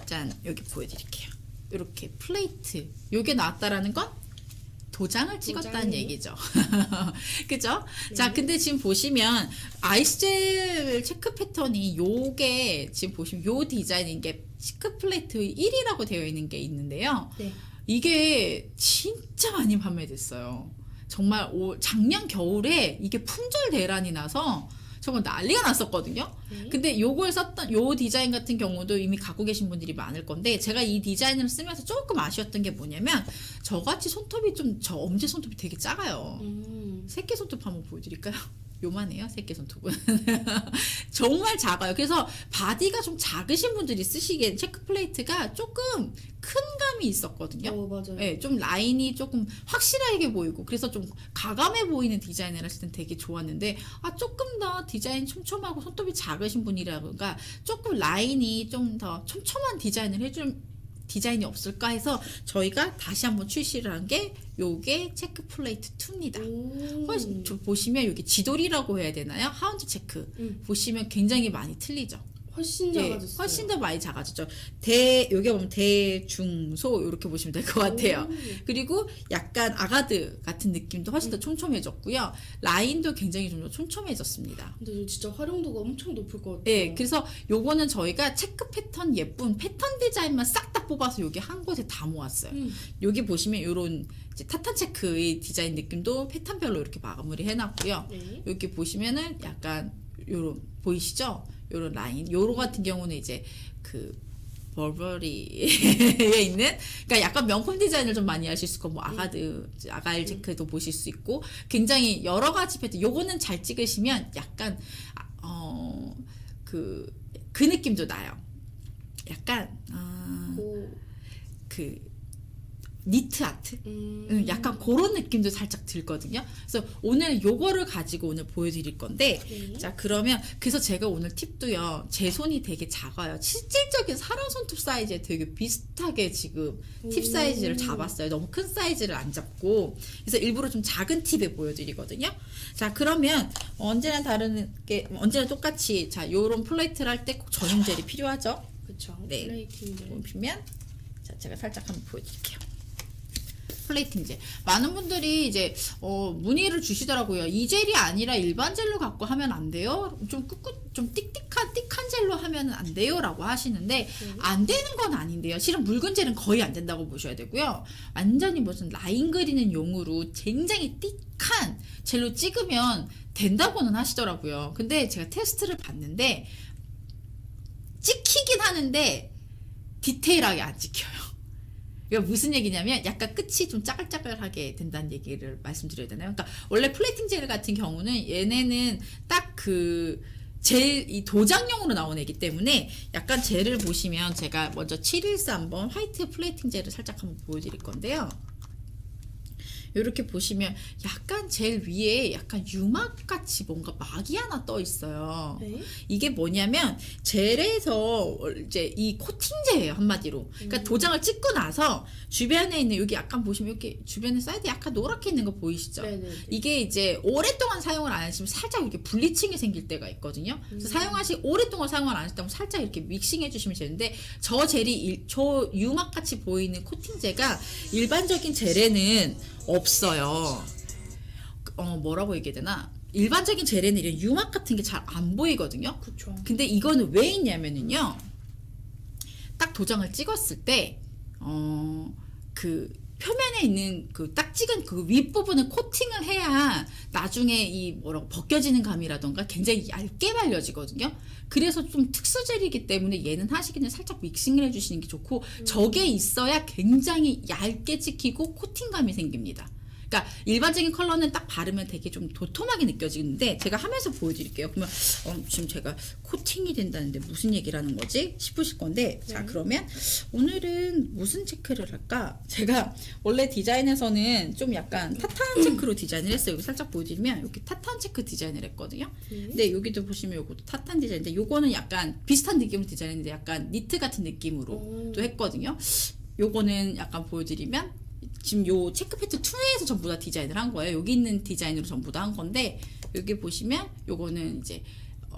Speaker 1: 짠, 여기 보여드릴게요. 이렇게 플레이트. 요게 나왔다라는 건 도장을 찍었다는
Speaker 2: 도장이요?
Speaker 1: 얘기죠. 그죠?
Speaker 2: 네.
Speaker 1: 자, 근데 지금 보시면 아이스젤 체크 패턴이 요게 지금 보시면 요 디자인인 게 시크 플레이트 1이라고 되어 있는 게 있는데요.
Speaker 2: 네.
Speaker 1: 이게 진짜 많이 판매됐어요. 정말 작년 겨울에 이게 품절 대란이 나서 정말 난리가 났었거든요.
Speaker 2: 네.
Speaker 1: 근데 요걸 썼던 요 디자인 같은 경우도 이미 갖고 계신 분들이 많을 건데 제가 이 디자인을 쓰면서 조금 아쉬웠던 게 뭐냐면 저같이 손톱이 저 엄지 손톱이 되게 작아요. 새끼 손톱 한번 보여드릴까요? 요만해요, 새끼 손톱은. 정말 작아요. 그래서 바디가 좀 작으신 분들이 쓰시기엔 체크 플레이트가 조금 큰 감이 있었거든요.
Speaker 2: 맞아요.
Speaker 1: 네, 좀 라인이 조금 확실하게 보이고 그래서 좀 가감해 보이는 디자인을 하실 땐 되게 좋았는데 조금 더 디자인 촘촘하고 손톱이 작으신 분이라든가 조금 라인이 좀 더 촘촘한 디자인을 해줄 디자인이 없을까 해서 저희가 다시 한번 출시를 한 게 요게 체크 플레이트 2입니다. 훨씬 보시면 여기 지돌이라고 해야 되나요? 하운드 체크 보시면 굉장히 많이 틀리죠.
Speaker 2: 훨씬
Speaker 1: 네,
Speaker 2: 작아졌어요.
Speaker 1: 훨씬 더 많이 작아졌죠. 여기 보면 대중소 이렇게 보시면 될 것 같아요. 그리고 약간 아가드 같은 느낌도 훨씬 더 촘촘해졌고요. 라인도 굉장히 좀 더 촘촘해졌습니다.
Speaker 2: 근데 이거 진짜 활용도가 엄청 높을 것 같아요.
Speaker 1: 네, 그래서 요거는 저희가 체크 패턴 예쁜 패턴 디자인만 싹 다 뽑아서 여기 한 곳에 다 모았어요. 여기 보시면 요런 이제 타탄 체크의 디자인 느낌도 패턴별로 이렇게 마무리 해놨고요.
Speaker 2: 네.
Speaker 1: 여기 보시면은 약간 요런 보이시죠? 요런 라인, 요로 같은 경우는 이제 그 버버리에 있는 그러니까 약간 명품 디자인을 좀 많이 하실 수 있고 뭐 아가일 체크도 보실 수 있고 굉장히 여러 가지 패턴. 요거는 잘 찍으시면 약간 그 느낌도 나요. 약간 그 니트 아트? 약간 그런 느낌도 살짝 들거든요. 그래서 오늘 요거를 가지고 오늘 보여드릴 건데 자, 그러면 그래서 제가 오늘 팁도요. 제 손이 되게 작아요. 실질적인 사람 손톱 사이즈에 되게 비슷하게 지금 팁 사이즈를 잡았어요. 너무 큰 사이즈를 안 잡고 그래서 일부러 좀 작은 팁에 보여드리거든요. 자, 그러면 언제나 똑같이 자, 요런 플레이트를 할 때 꼭 전용 젤이 필요하죠.
Speaker 2: 그쵸.
Speaker 1: 네.
Speaker 2: 플레이팅들.
Speaker 1: 보시면 자, 제가 살짝 한번 보여드릴게요. 플레이팅 젤. 많은 분들이 이제 문의를 주시더라고요. 이 젤이 아니라 일반 젤로 갖고 하면 안 돼요? 좀 띡한 젤로 하면 안 돼요라고 하시는데 안 되는 건 아닌데요. 실은 묽은 젤은 거의 안 된다고 보셔야 되고요. 완전히 무슨 라인 그리는 용으로 굉장히 띡한 젤로 찍으면 된다고는 하시더라고요. 근데 제가 테스트를 봤는데 찍히긴 하는데 디테일하게 안 찍혀요. 이거 무슨 얘기냐면 약간 끝이 좀 짜글짜글하게 된다는 얘기를 말씀드려야 되나요? 그러니까 원래 플레이팅 젤 같은 경우는 얘네는 딱 이 도장용으로 나온 애기 때문에 약간 젤을 보시면 제가 먼저 714 화이트 플레이팅 젤을 살짝 한번 보여드릴 건데요. 이렇게 보시면 약간 젤 위에 약간 유막같이 뭔가 막이 하나 떠 있어요.
Speaker 2: 네.
Speaker 1: 이게 뭐냐면 젤에서 이제 이 코팅제예요, 한마디로. 그러니까 도장을 찍고 나서 주변에 있는 여기 약간 보시면 여기 주변에 사이드 약간 노랗게 있는 거 보이시죠?
Speaker 2: 네네.
Speaker 1: 이게 이제 오랫동안 사용을 안 하시면 살짝 이렇게 블리칭이 생길 때가 있거든요. 그래서 오랫동안 사용을 안 하시다면 살짝 이렇게 믹싱해 주시면 되는데 저 젤이 저 유막같이 보이는 코팅제가 일반적인 젤에는 없어요. 뭐라고 얘기해야 되나? 일반적인 젤에는 이런 유막 같은 게 잘 안 보이거든요.
Speaker 2: 그쵸.
Speaker 1: 근데 이거는 왜 있냐면은요. 딱 도장을 찍었을 때, 그 표면에 있는 그 딱 찍은 그 윗부분을 코팅을 해야 나중에 이 뭐라고 벗겨지는 감이라던가 굉장히 얇게 발려지거든요. 그래서 좀 특수 젤이기 때문에 얘는 하시기는 살짝 믹싱을 해주시는 게 좋고 저게 있어야 굉장히 얇게 찍히고 코팅감이 생깁니다. 그러니까 일반적인 컬러는 딱 바르면 되게 좀 도톰하게 느껴지는데 제가 하면서 보여드릴게요. 그러면 지금 제가 코팅이 된다는데 무슨 얘기를 하는 거지? 싶으실 건데 자 그러면 오늘은 무슨 체크를 할까? 제가 원래 디자인에서는 좀 약간 타탄 체크로 디자인을 했어요. 여기 살짝 보여드리면 이렇게 타탄 체크 디자인을 했거든요. 근데 여기도 보시면 요것도 타탄 디자인인데 요거는 약간 비슷한 느낌으로 디자인했는데 약간 니트 같은 느낌으로 또 했거든요. 요거는 약간 보여드리면 지금 요 체크 패트 2에서 전부 다 디자인을 한 거예요. 여기 있는 디자인으로 전부 다 한 건데 여기 보시면 요거는 이제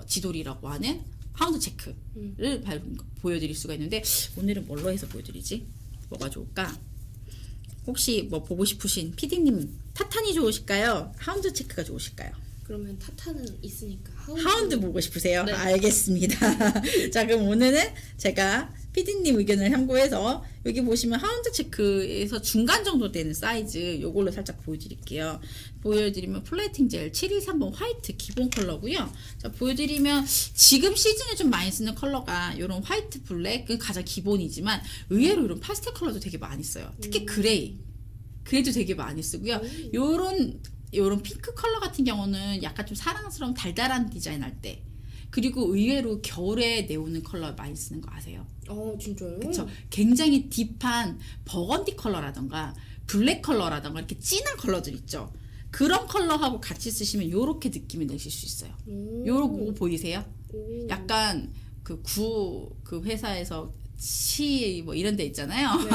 Speaker 1: 지돌이라고 하는 하운드 체크를 보여드릴 수가 있는데 오늘은 뭘로 해서 보여드리지? 뭐가 좋을까? 혹시 뭐 보고 싶으신 PD님 타탄이 좋으실까요? 하운드 체크가 좋으실까요?
Speaker 2: 그러면 타타는 있으니까
Speaker 1: 하운드 보고 싶으세요?
Speaker 2: 네.
Speaker 1: 알겠습니다. 자 그럼 오늘은 제가 PD님 의견을 참고해서 여기 보시면 하운드 체크에서 중간 정도 되는 사이즈 요걸로 살짝 보여드릴게요. 보여드리면 플레이팅 젤 723번 화이트 기본 컬러고요. 자 보여드리면 지금 시즌에 좀 많이 쓰는 컬러가 이런 화이트 블랙은 가장 기본이지만 의외로 이런 파스텔 컬러도 되게 많이 써요. 특히 그레이도 되게 많이 쓰고요. 요런 핑크 컬러 같은 경우는 약간 좀 사랑스러운 달달한 디자인 할 때 그리고 의외로 겨울에 내오는 컬러 많이 쓰는 거 아세요?
Speaker 2: 진짜요?
Speaker 1: 그쵸? 굉장히 딥한 버건디 컬러라던가 블랙 컬러라던가 이렇게 진한 컬러들 있죠? 그런 컬러하고 같이 쓰시면 요렇게 느낌을 내실 수 있어요. 요거 보이세요? 약간 그 회사에서 뭐 이런 데 있잖아요.
Speaker 2: 네.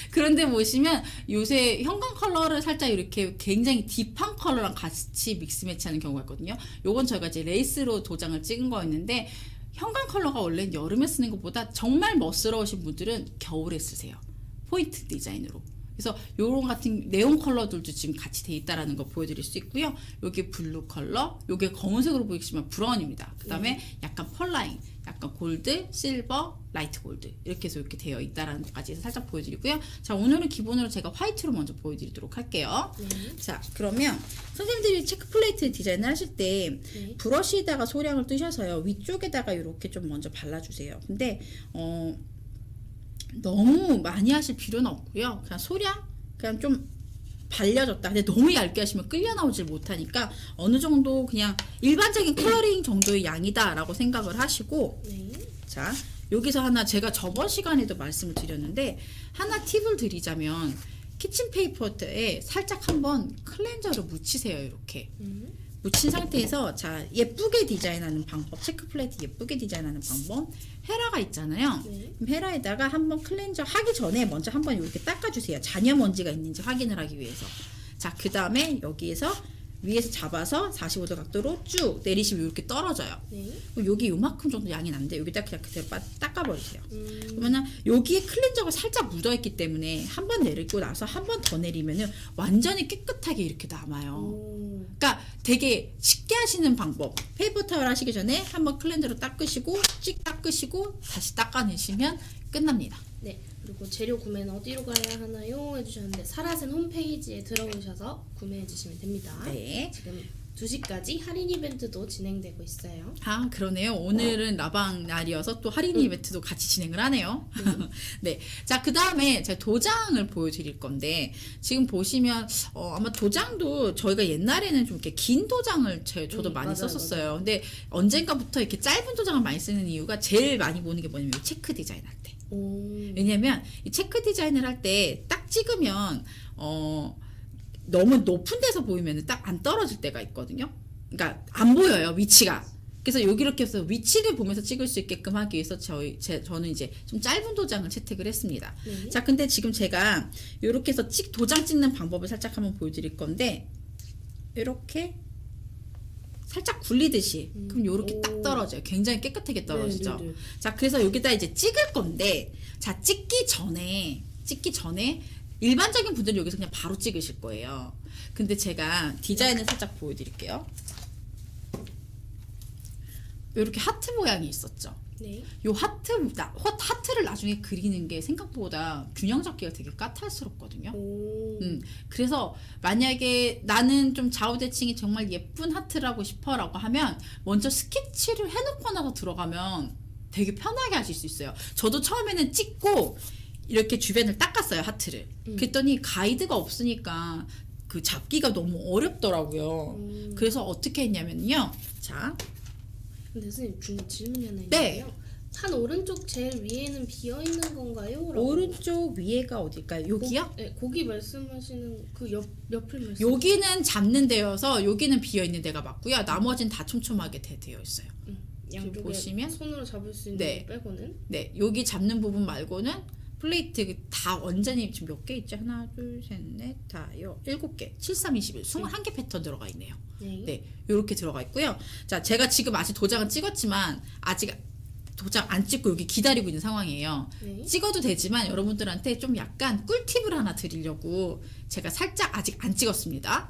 Speaker 1: 그런데 보시면 요새 형광 컬러를 살짝 이렇게 굉장히 딥한 컬러랑 같이 믹스 매치하는 경우가 있거든요. 요건 저희가 이제 레이스로 도장을 찍은 거였는데 형광 컬러가 원래 여름에 쓰는 것보다 정말 멋스러우신 분들은 겨울에 쓰세요. 포인트 디자인으로. 그래서 요런 같은 네온 컬러들도 지금 같이 돼 있다라는 거 보여드릴 수 있고요. 요게 블루 컬러, 요게 검은색으로 보이시면 브라운입니다. 그 다음에 약간 펄라인, 약간 골드, 실버, 라이트 골드 이렇게 해서 이렇게 되어 있다라는 것까지 해서 살짝 보여드리고요. 자 오늘은 기본으로 제가 화이트로 먼저 보여드리도록 할게요. 자 그러면 선생님들이 체크 플레이트 디자인을 하실 때 브러쉬에다가 소량을 뜨셔서요 위쪽에다가 이렇게 좀 먼저 발라주세요. 근데 너무 많이 하실 필요는 없고요. 그냥 소량 그냥 좀 발려졌다. 근데 너무 얇게 하시면 끌려 나오질 못하니까 어느 정도 그냥 일반적인 컬러링 정도의 양이다라고 생각을 하시고 자 여기서 하나 제가 저번 시간에도 말씀을 드렸는데 하나 팁을 드리자면 키친페이퍼에 살짝 한번 클렌저를 묻히세요. 이렇게 묻힌 상태에서 자 예쁘게 디자인하는 방법 체크 플레이트 예쁘게 디자인하는 방법 헤라가 있잖아요. 그럼 헤라에다가 한번 클렌저 하기 전에 먼저 한번 이렇게 닦아주세요. 잔여 먼지가 있는지 확인을 하기 위해서. 자 그 다음에 여기에서 위에서 잡아서 45도 각도로 쭉 내리시면 이렇게 떨어져요.
Speaker 2: 네.
Speaker 1: 그럼 여기 요만큼 정도 양이 남는데 여기다 그냥 그대로 닦아버리세요.
Speaker 2: 음.
Speaker 1: 그러면은 여기에 클렌저가 살짝 묻어있기 때문에 한 번 내리고 나서 한 번 더 내리면은 완전히 깨끗하게 이렇게 남아요.
Speaker 2: 오.
Speaker 1: 그러니까 되게 쉽게 하시는 방법. 페이퍼 타월 하시기 전에 한번 클렌저로 닦으시고 찍 닦으시고 다시 닦아내시면 끝납니다.
Speaker 2: 네. 그리고 재료 구매는 어디로 가야 하나요? 해주셨는데 사라센 홈페이지에 들어오셔서 구매해 주시면 됩니다.
Speaker 1: 네.
Speaker 2: 지금 2시까지 할인 이벤트도 진행되고 있어요.
Speaker 1: 아, 그러네요. 오늘은 라방 날이어서 또 할인 이벤트도 같이 진행을 하네요. 네. 자, 그 다음에 제가 도장을 보여드릴 건데, 지금 보시면, 아마 도장도 저희가 옛날에는 좀 이렇게 긴 도장을 저도 많이
Speaker 2: 맞아요,
Speaker 1: 썼었어요.
Speaker 2: 맞아요.
Speaker 1: 근데 언젠가부터 이렇게 짧은 도장을 많이 쓰는 이유가 제일 많이 보는 게 뭐냐면, 이 체크 디자인 할 때.
Speaker 2: 오.
Speaker 1: 왜냐면, 이 체크 디자인을 할 때 딱 찍으면, 너무 높은 데서 보이면 딱 안 떨어질 때가 있거든요. 그러니까 안 보여요, 위치가. 그래서 여기 이렇게 해서 위치를 보면서 찍을 수 있게끔 하기 위해서 저는 이제 좀 짧은 도장을 채택을 했습니다.
Speaker 2: 네.
Speaker 1: 자, 근데 지금 제가 이렇게 해서 도장 찍는 방법을 살짝 한번 보여드릴 건데, 이렇게 살짝 굴리듯이 그럼 이렇게 딱
Speaker 2: 오.
Speaker 1: 떨어져요. 굉장히 깨끗하게 떨어지죠.
Speaker 2: 네, 네, 네.
Speaker 1: 자, 그래서 여기다 이제 찍을 건데, 자, 찍기 전에 일반적인 분들은 여기서 그냥 바로 찍으실 거예요. 근데 제가 디자인을 살짝 보여드릴게요. 이렇게 하트 모양이 있었죠.
Speaker 2: 네.
Speaker 1: 요 하트를 나중에 그리는 게 생각보다 균형 잡기가 되게 까탈스럽거든요.
Speaker 2: 오.
Speaker 1: 그래서 만약에 나는 좀 좌우대칭이 정말 예쁜 하트를 하고 싶어라고 하면 먼저 스케치를 해놓고 나서 들어가면 되게 편하게 하실 수 있어요. 저도 처음에는 찍고 이렇게 주변을 닦았어요, 하트를. 그랬더니 가이드가 없으니까 그 잡기가 너무 어렵더라고요. 그래서 어떻게 했냐면요. 자,
Speaker 2: 근데 선생님 질문이 하나
Speaker 1: 네.
Speaker 2: 있는데요. 산 오른쪽 제일 위에는 비어 있는 건가요? 라고.
Speaker 1: 오른쪽 위에가 어딜까요? 여기요?
Speaker 2: 네, 거기 말씀하시는 그 옆을 말씀.
Speaker 1: 여기는 잡는 데여서 여기는 비어 있는 데가 맞고요. 나머지는 다 촘촘하게 되어 있어요.
Speaker 2: 양쪽에
Speaker 1: 보시면
Speaker 2: 손으로 잡을 수 있는
Speaker 1: 네.
Speaker 2: 거 빼고는.
Speaker 1: 네, 여기 잡는 부분 말고는 플레이트 다 완전히 지금 몇 개 있죠? 하나, 둘, 셋, 넷, 다, 7개. 7, 3, 21. 21개 패턴 들어가 있네요.
Speaker 2: 네.
Speaker 1: 네, 이렇게 들어가 있고요. 자, 제가 지금 아직 도장을 찍었지만 아직 도장 안 찍고 여기 기다리고 있는 상황이에요.
Speaker 2: 네.
Speaker 1: 찍어도 되지만 여러분들한테 좀 약간 꿀팁을 하나 드리려고 제가 살짝 아직 안 찍었습니다.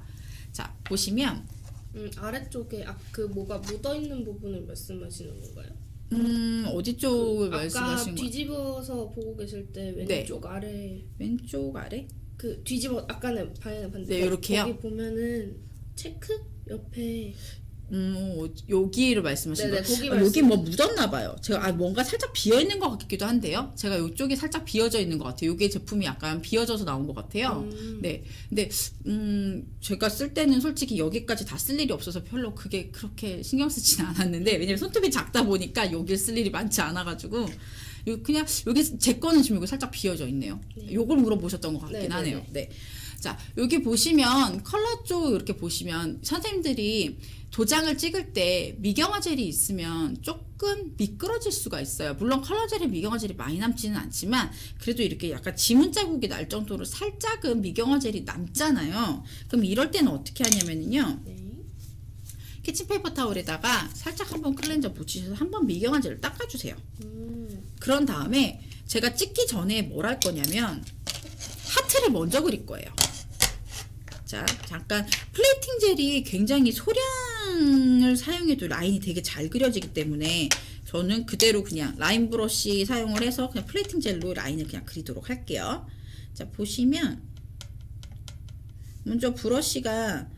Speaker 1: 자, 보시면
Speaker 2: 아래쪽에 그 뭐가 묻어 있는 부분을 말씀하시는 건가요?
Speaker 1: 어디 쪽을
Speaker 2: 아까
Speaker 1: 말씀하신 거예요?
Speaker 2: 뒤집어서 보고 계실 때 왼쪽 아래
Speaker 1: 왼쪽 아래?
Speaker 2: 그 뒤집어 아까는 방향 반대.
Speaker 1: 네, 요렇게요?
Speaker 2: 거기 보면은 체크 옆에
Speaker 1: 여기를 말씀하신
Speaker 2: 네네,
Speaker 1: 거예요?
Speaker 2: 거기
Speaker 1: 여기 뭐 묻었나 봐요. 제가 뭔가 살짝 비어 있는 것 같기도 한데요. 제가 이쪽이 살짝 비어져 있는 것 같아요. 이게 제품이 약간 비어져서 나온 것 같아요. 네, 근데 제가 쓸 때는 솔직히 여기까지 다 쓸 일이 없어서 별로 그게 그렇게 신경 쓰지는 않았는데 왜냐면 손톱이 작다 보니까 여길 쓸 일이 많지 않아가지고. 그냥 여기 제 거는 지금 여기 살짝 비어져 있네요. 요걸 물어보셨던 것 같긴
Speaker 2: 네네네.
Speaker 1: 하네요. 네. 자, 여기 보시면 컬러 쪽 이렇게 보시면 선생님들이 도장을 찍을 때 미경화 젤이 있으면 조금 미끄러질 수가 있어요. 물론 컬러 젤에 미경화 젤이 많이 남지는 않지만 그래도 이렇게 약간 지문 자국이 날 정도로 살짝은 미경화 젤이 남잖아요. 그럼 이럴 때는 어떻게 하냐면요.
Speaker 2: 네.
Speaker 1: 키친페이퍼 타올에다가 살짝 한번 클렌저 묻히셔서 한번 미경화 젤을 닦아주세요. 그런 다음에 제가 찍기 전에 뭘 할 거냐면 하트를 먼저 그릴 거예요. 자, 잠깐 플레이팅 젤이 굉장히 소량을 사용해도 라인이 되게 잘 그려지기 때문에 저는 그대로 그냥 라인 브러쉬 사용을 해서 그냥 플레이팅 젤로 라인을 그냥 그리도록 할게요. 자, 보시면 먼저 브러쉬가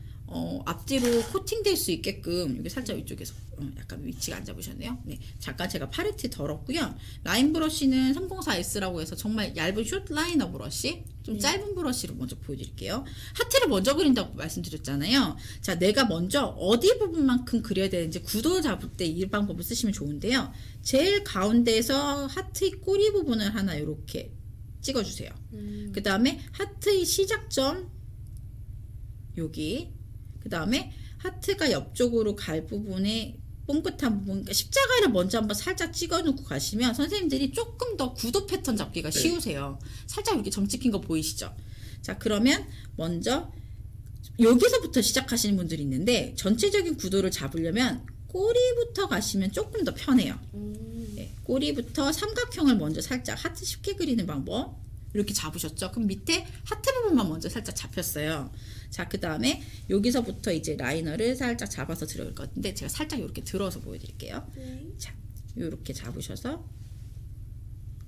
Speaker 1: 앞뒤로 코팅될 수 있게끔 여기 살짝 이쪽에서 약간 위치가 안 잡으셨네요. 네, 잠깐 제가 팔레트 덜었고요. 라인 브러쉬는 304S라고 해서 정말 얇은 숏 라이너 브러쉬, 좀 짧은 브러쉬로 먼저 보여드릴게요. 하트를 먼저 그린다고 말씀드렸잖아요. 자, 내가 먼저 어디 부분만큼 그려야 되는지 구도 잡을 때 이 방법을 쓰시면 좋은데요. 제일 가운데에서 하트의 꼬리 부분을 하나 이렇게 찍어주세요. 그 다음에 하트의 시작점 여기, 그 다음에 하트가 옆쪽으로 갈 부분에 뽕긋한 부분, 그러니까 십자가를 먼저 한번 살짝 찍어 놓고 가시면 선생님들이 조금 더 구도 패턴 잡기가 쉬우세요. 살짝 이렇게 점 찍힌 거 보이시죠? 자, 그러면 먼저 여기서부터 시작하시는 분들이 있는데 전체적인 구도를 잡으려면 꼬리부터 가시면 조금 더 편해요. 네, 꼬리부터 삼각형을 먼저 살짝 하트 쉽게 그리는 방법 이렇게 잡으셨죠? 그럼 밑에 하트 부분만 먼저 살짝 잡혔어요. 자, 그 다음에 여기서부터 이제 라이너를 살짝 잡아서 들어갈 것 같은데 제가 살짝 이렇게 들어서 보여드릴게요. 자, 이렇게 잡으셔서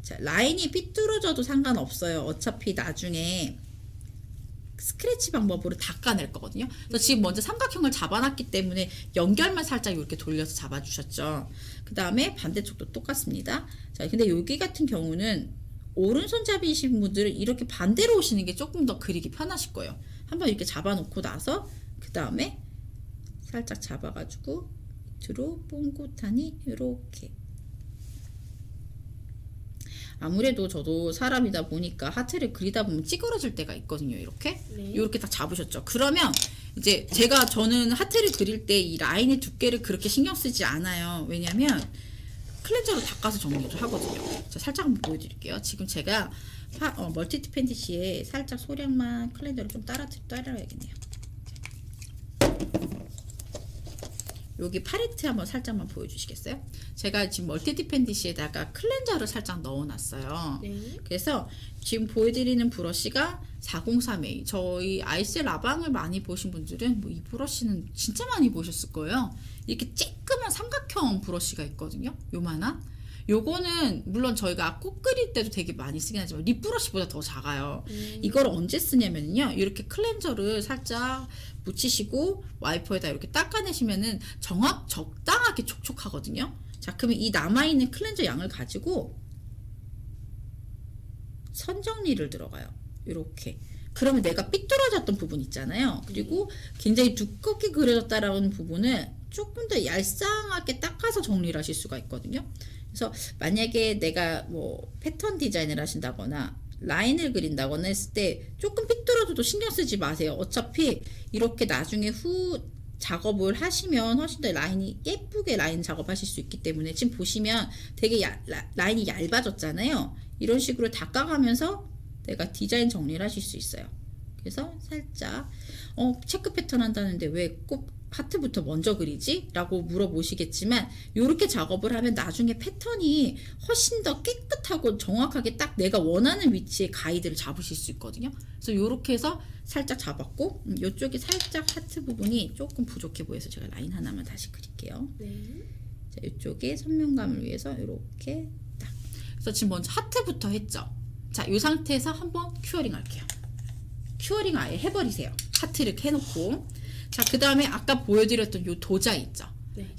Speaker 1: 자, 라인이 삐뚤어져도 상관없어요. 어차피 나중에 스크래치 방법으로 닦아낼 거거든요. 그래서 지금 먼저 삼각형을 잡아놨기 때문에 연결만 살짝 이렇게 돌려서 잡아주셨죠. 그 다음에 반대쪽도 똑같습니다. 자, 근데 여기 같은 경우는 오른손잡이신 분들은 이렇게 반대로 오시는 게 조금 더 그리기 편하실 거예요. 한번 이렇게 잡아놓고 나서 그 다음에 살짝 잡아가지고 밑으로 뽕긋하니 이렇게. 아무래도 저도 사람이다 보니까 하트를 그리다 보면 찌그러질 때가 있거든요. 이렇게 이렇게 딱 잡으셨죠. 그러면 이제 저는 하트를 그릴 때 이 라인의 두께를 그렇게 신경 쓰지 않아요. 왜냐면 클렌저로 닦아서 정리를 하거든요. 자, 살짝 한번 보여드릴게요. 지금 제가 멀티티 팬티시에 살짝 소량만 클렌저를 좀 따라야겠네요. 여기 팔레트 한번 살짝만 보여주시겠어요? 제가 지금 멀티티 팬티시에다가 클렌저를 살짝 넣어놨어요.
Speaker 2: 네.
Speaker 1: 그래서 지금 보여드리는 브러쉬가 403A. 저희 아이스 라방을 많이 보신 분들은 뭐 이 브러쉬는 진짜 많이 보셨을 거예요. 이렇게 쬐끄만 삼각형 브러쉬가 있거든요. 요만한. 요거는 물론 저희가 꽃 그릴 때도 되게 많이 쓰긴 하지만 립 브러쉬보다 더 작아요. 이걸 언제 쓰냐면요. 이렇게 클렌저를 살짝 묻히시고 와이퍼에다 이렇게 닦아내시면은 적당하게 촉촉하거든요. 자, 그러면 이 남아있는 클렌저 양을 가지고 선 정리를 들어가요. 이렇게. 그러면 내가 삐뚤어졌던 부분 있잖아요. 그리고 굉장히 두껍게 그려졌다라는 부분을 조금 더 얄쌍하게 닦아서 정리를 하실 수가 있거든요. 그래서 만약에 내가 뭐 패턴 디자인을 하신다거나 라인을 그린다거나 했을 때 조금 삐뚤어져도 신경 쓰지 마세요. 어차피 이렇게 나중에 후 작업을 하시면 훨씬 더 라인이 예쁘게 라인 작업하실 수 있기 때문에 지금 보시면 되게 라인이 얇아졌잖아요. 이런 식으로 닦아가면서 내가 디자인 정리를 하실 수 있어요. 그래서 살짝 체크 패턴 한다는데 왜 꼭 하트부터 먼저 그리지? 라고 물어보시겠지만 이렇게 작업을 하면 나중에 패턴이 훨씬 더 깨끗하고 정확하게 딱 내가 원하는 위치에 가이드를 잡으실 수 있거든요. 그래서 이렇게 해서 살짝 잡았고 이쪽에 살짝 하트 부분이 조금 부족해 보여서 제가 라인 하나만 다시 그릴게요. 자, 이쪽에 선명감을 위해서 이렇게 딱. 그래서 지금 먼저 하트부터 했죠. 자, 이 상태에서 한번 큐어링 할게요. 큐어링 아예 해버리세요. 하트를 이렇게 해놓고. 자, 그 다음에 아까 보여드렸던 요 도장 있죠.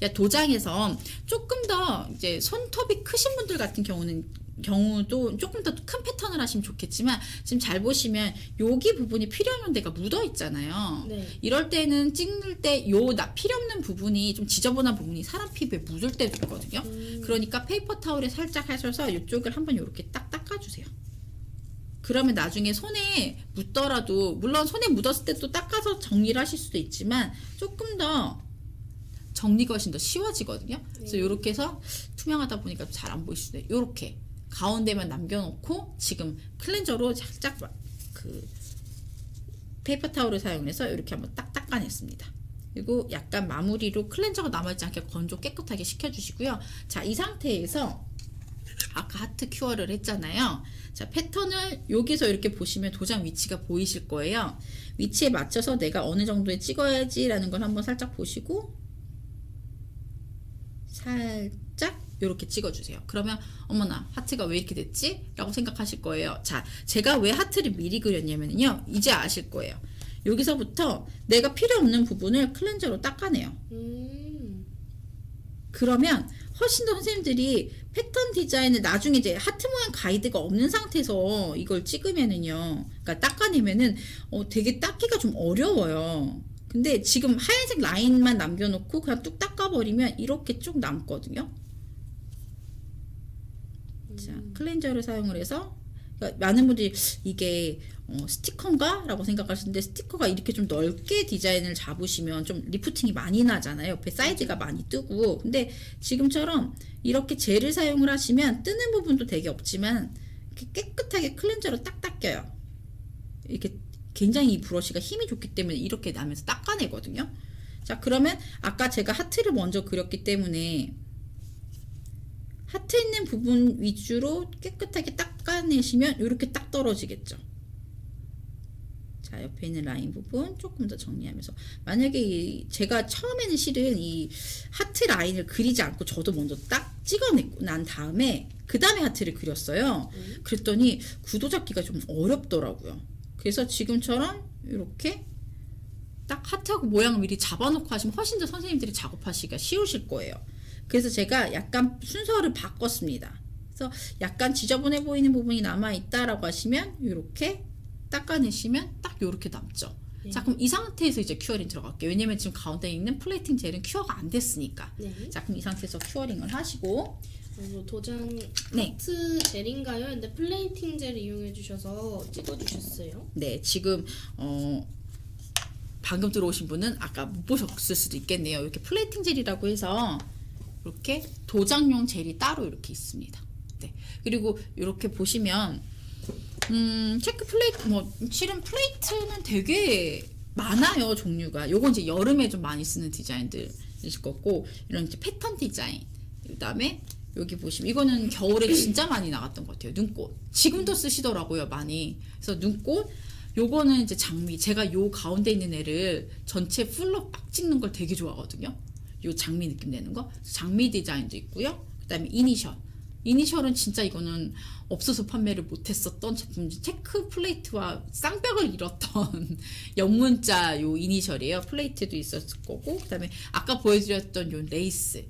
Speaker 1: 야, 도장에서 조금 더 이제 손톱이 크신 분들 같은 경우도 조금 더 큰 패턴을 하시면 좋겠지만 지금 잘 보시면 여기 부분이 필요 없는 데가 묻어 있잖아요. 이럴 때는 찍을 때 필요 없는 부분이 좀 지저분한 부분이 사람 피부에 묻을 때도 있거든요. 그러니까 페이퍼 타올에 살짝 하셔서 이쪽을 한번 이렇게 딱 닦아주세요. 그러면 나중에 손에 묻더라도 물론 손에 묻었을 때 또 닦아서 정리를 하실 수도 있지만 조금 더 정리가 훨씬 더 쉬워지거든요. 그래서 이렇게 해서 투명하다 보니까 잘 안 보이실 수도 있어요. 이렇게 가운데만 남겨놓고 지금 클렌저로 살짝 그 페이퍼 타올을 사용해서 이렇게 한번 딱 닦아냈습니다. 그리고 약간 마무리로 클렌저가 남아있지 않게 건조 깨끗하게 식혀주시고요. 자, 이 상태에서 아까 하트 큐어를 했잖아요. 자, 패턴을 여기서 이렇게 보시면 도장 위치가 보이실 거예요. 위치에 맞춰서 내가 어느 정도에 찍어야지 라는 걸 한번 살짝 보시고 살짝 이렇게 찍어주세요. 그러면 어머나 하트가 왜 이렇게 됐지? 라고 생각하실 거예요. 자, 제가 왜 하트를 미리 그렸냐면요. 이제 아실 거예요. 여기서부터 내가 필요 없는 부분을 클렌저로 닦아내요. 그러면 훨씬 더 선생님들이 패턴 디자인을 나중에 이제 하트 모양 가이드가 없는 상태에서 이걸 찍으면은요, 그러니까 닦아내면은 되게 닦기가 좀 어려워요. 근데 지금 하얀색 라인만 남겨놓고 그냥 뚝 닦아버리면 이렇게 쭉 남거든요. 자, 클렌저를 사용을 해서 그러니까 많은 분들이 이게 스티커인가? 라고 생각하시는데 스티커가 이렇게 좀 넓게 디자인을 잡으시면 좀 리프팅이 많이 나잖아요. 옆에 사이즈가 많이 뜨고. 근데 지금처럼 이렇게 젤을 사용을 하시면 뜨는 부분도 되게 없지만 이렇게 깨끗하게 클렌저로 딱 닦여요. 이렇게 굉장히 이 브러쉬가 힘이 좋기 때문에 이렇게 나면서 닦아내거든요. 자, 그러면 아까 제가 하트를 먼저 그렸기 때문에 하트 있는 부분 위주로 깨끗하게 닦아내시면 이렇게 딱 떨어지겠죠. 자, 옆에 있는 라인 부분 조금 더 정리하면서, 만약에 제가 처음에는 실은 이 하트 라인을 그리지 않고 저도 먼저 딱 찍어내고 난 다음에 그 다음에 하트를 그렸어요. 그랬더니 구도 잡기가 좀 어렵더라고요. 그래서 지금처럼 이렇게 딱 하트하고 모양을 미리 잡아놓고 하시면 훨씬 더 선생님들이 작업하시기가 쉬우실 거예요. 그래서 제가 약간 순서를 바꿨습니다. 그래서 약간 지저분해 보이는 부분이 남아있다라고 하시면 이렇게 닦아내시면 딱 이렇게 남죠.
Speaker 2: 네.
Speaker 1: 자, 그럼 이 상태에서 이제 큐어링 들어갈게요. 왜냐면 지금 가운데 있는 플레이팅 젤은 큐어가 안 됐으니까.
Speaker 2: 네.
Speaker 1: 자, 그럼 이 상태에서 큐어링을 하시고,
Speaker 2: 도장
Speaker 1: 네.
Speaker 2: 하트 젤인가요? 근데 플레이팅 젤 이용해 주셔서 찍어주셨어요.
Speaker 1: 네, 지금 방금 들어오신 분은 아까 못 보셨을 수도 있겠네요. 이렇게 플레이팅 젤이라고 해서 이렇게 도장용 젤이 따로 이렇게 있습니다. 네, 그리고 이렇게 보시면 체크 플레이트, 뭐 실은 플레이트는 되게 많아요, 종류가. 요건 이제 여름에 좀 많이 쓰는 디자인들이실 거고, 이런 이제 패턴 디자인, 그다음에 여기 보시면 이거는 겨울에 진짜 많이 나갔던 것 같아요. 눈꽃. 지금도 쓰시더라고요, 많이. 그래서 눈꽃, 요거는 이제 장미. 제가 요 가운데 있는 애를 전체 풀로 빡 찍는 걸 되게 좋아하거든요. 요 장미 느낌 내는 거. 장미 디자인도 있고요. 그다음에 이니셜. 이니셜은 진짜 이거는 없어서 판매를 못했었던 제품, 체크 플레이트와 쌍벽을 잃었던 영문자 요 이니셜이에요. 플레이트도 있었을 거고, 그다음에 아까 보여드렸던 요 레이스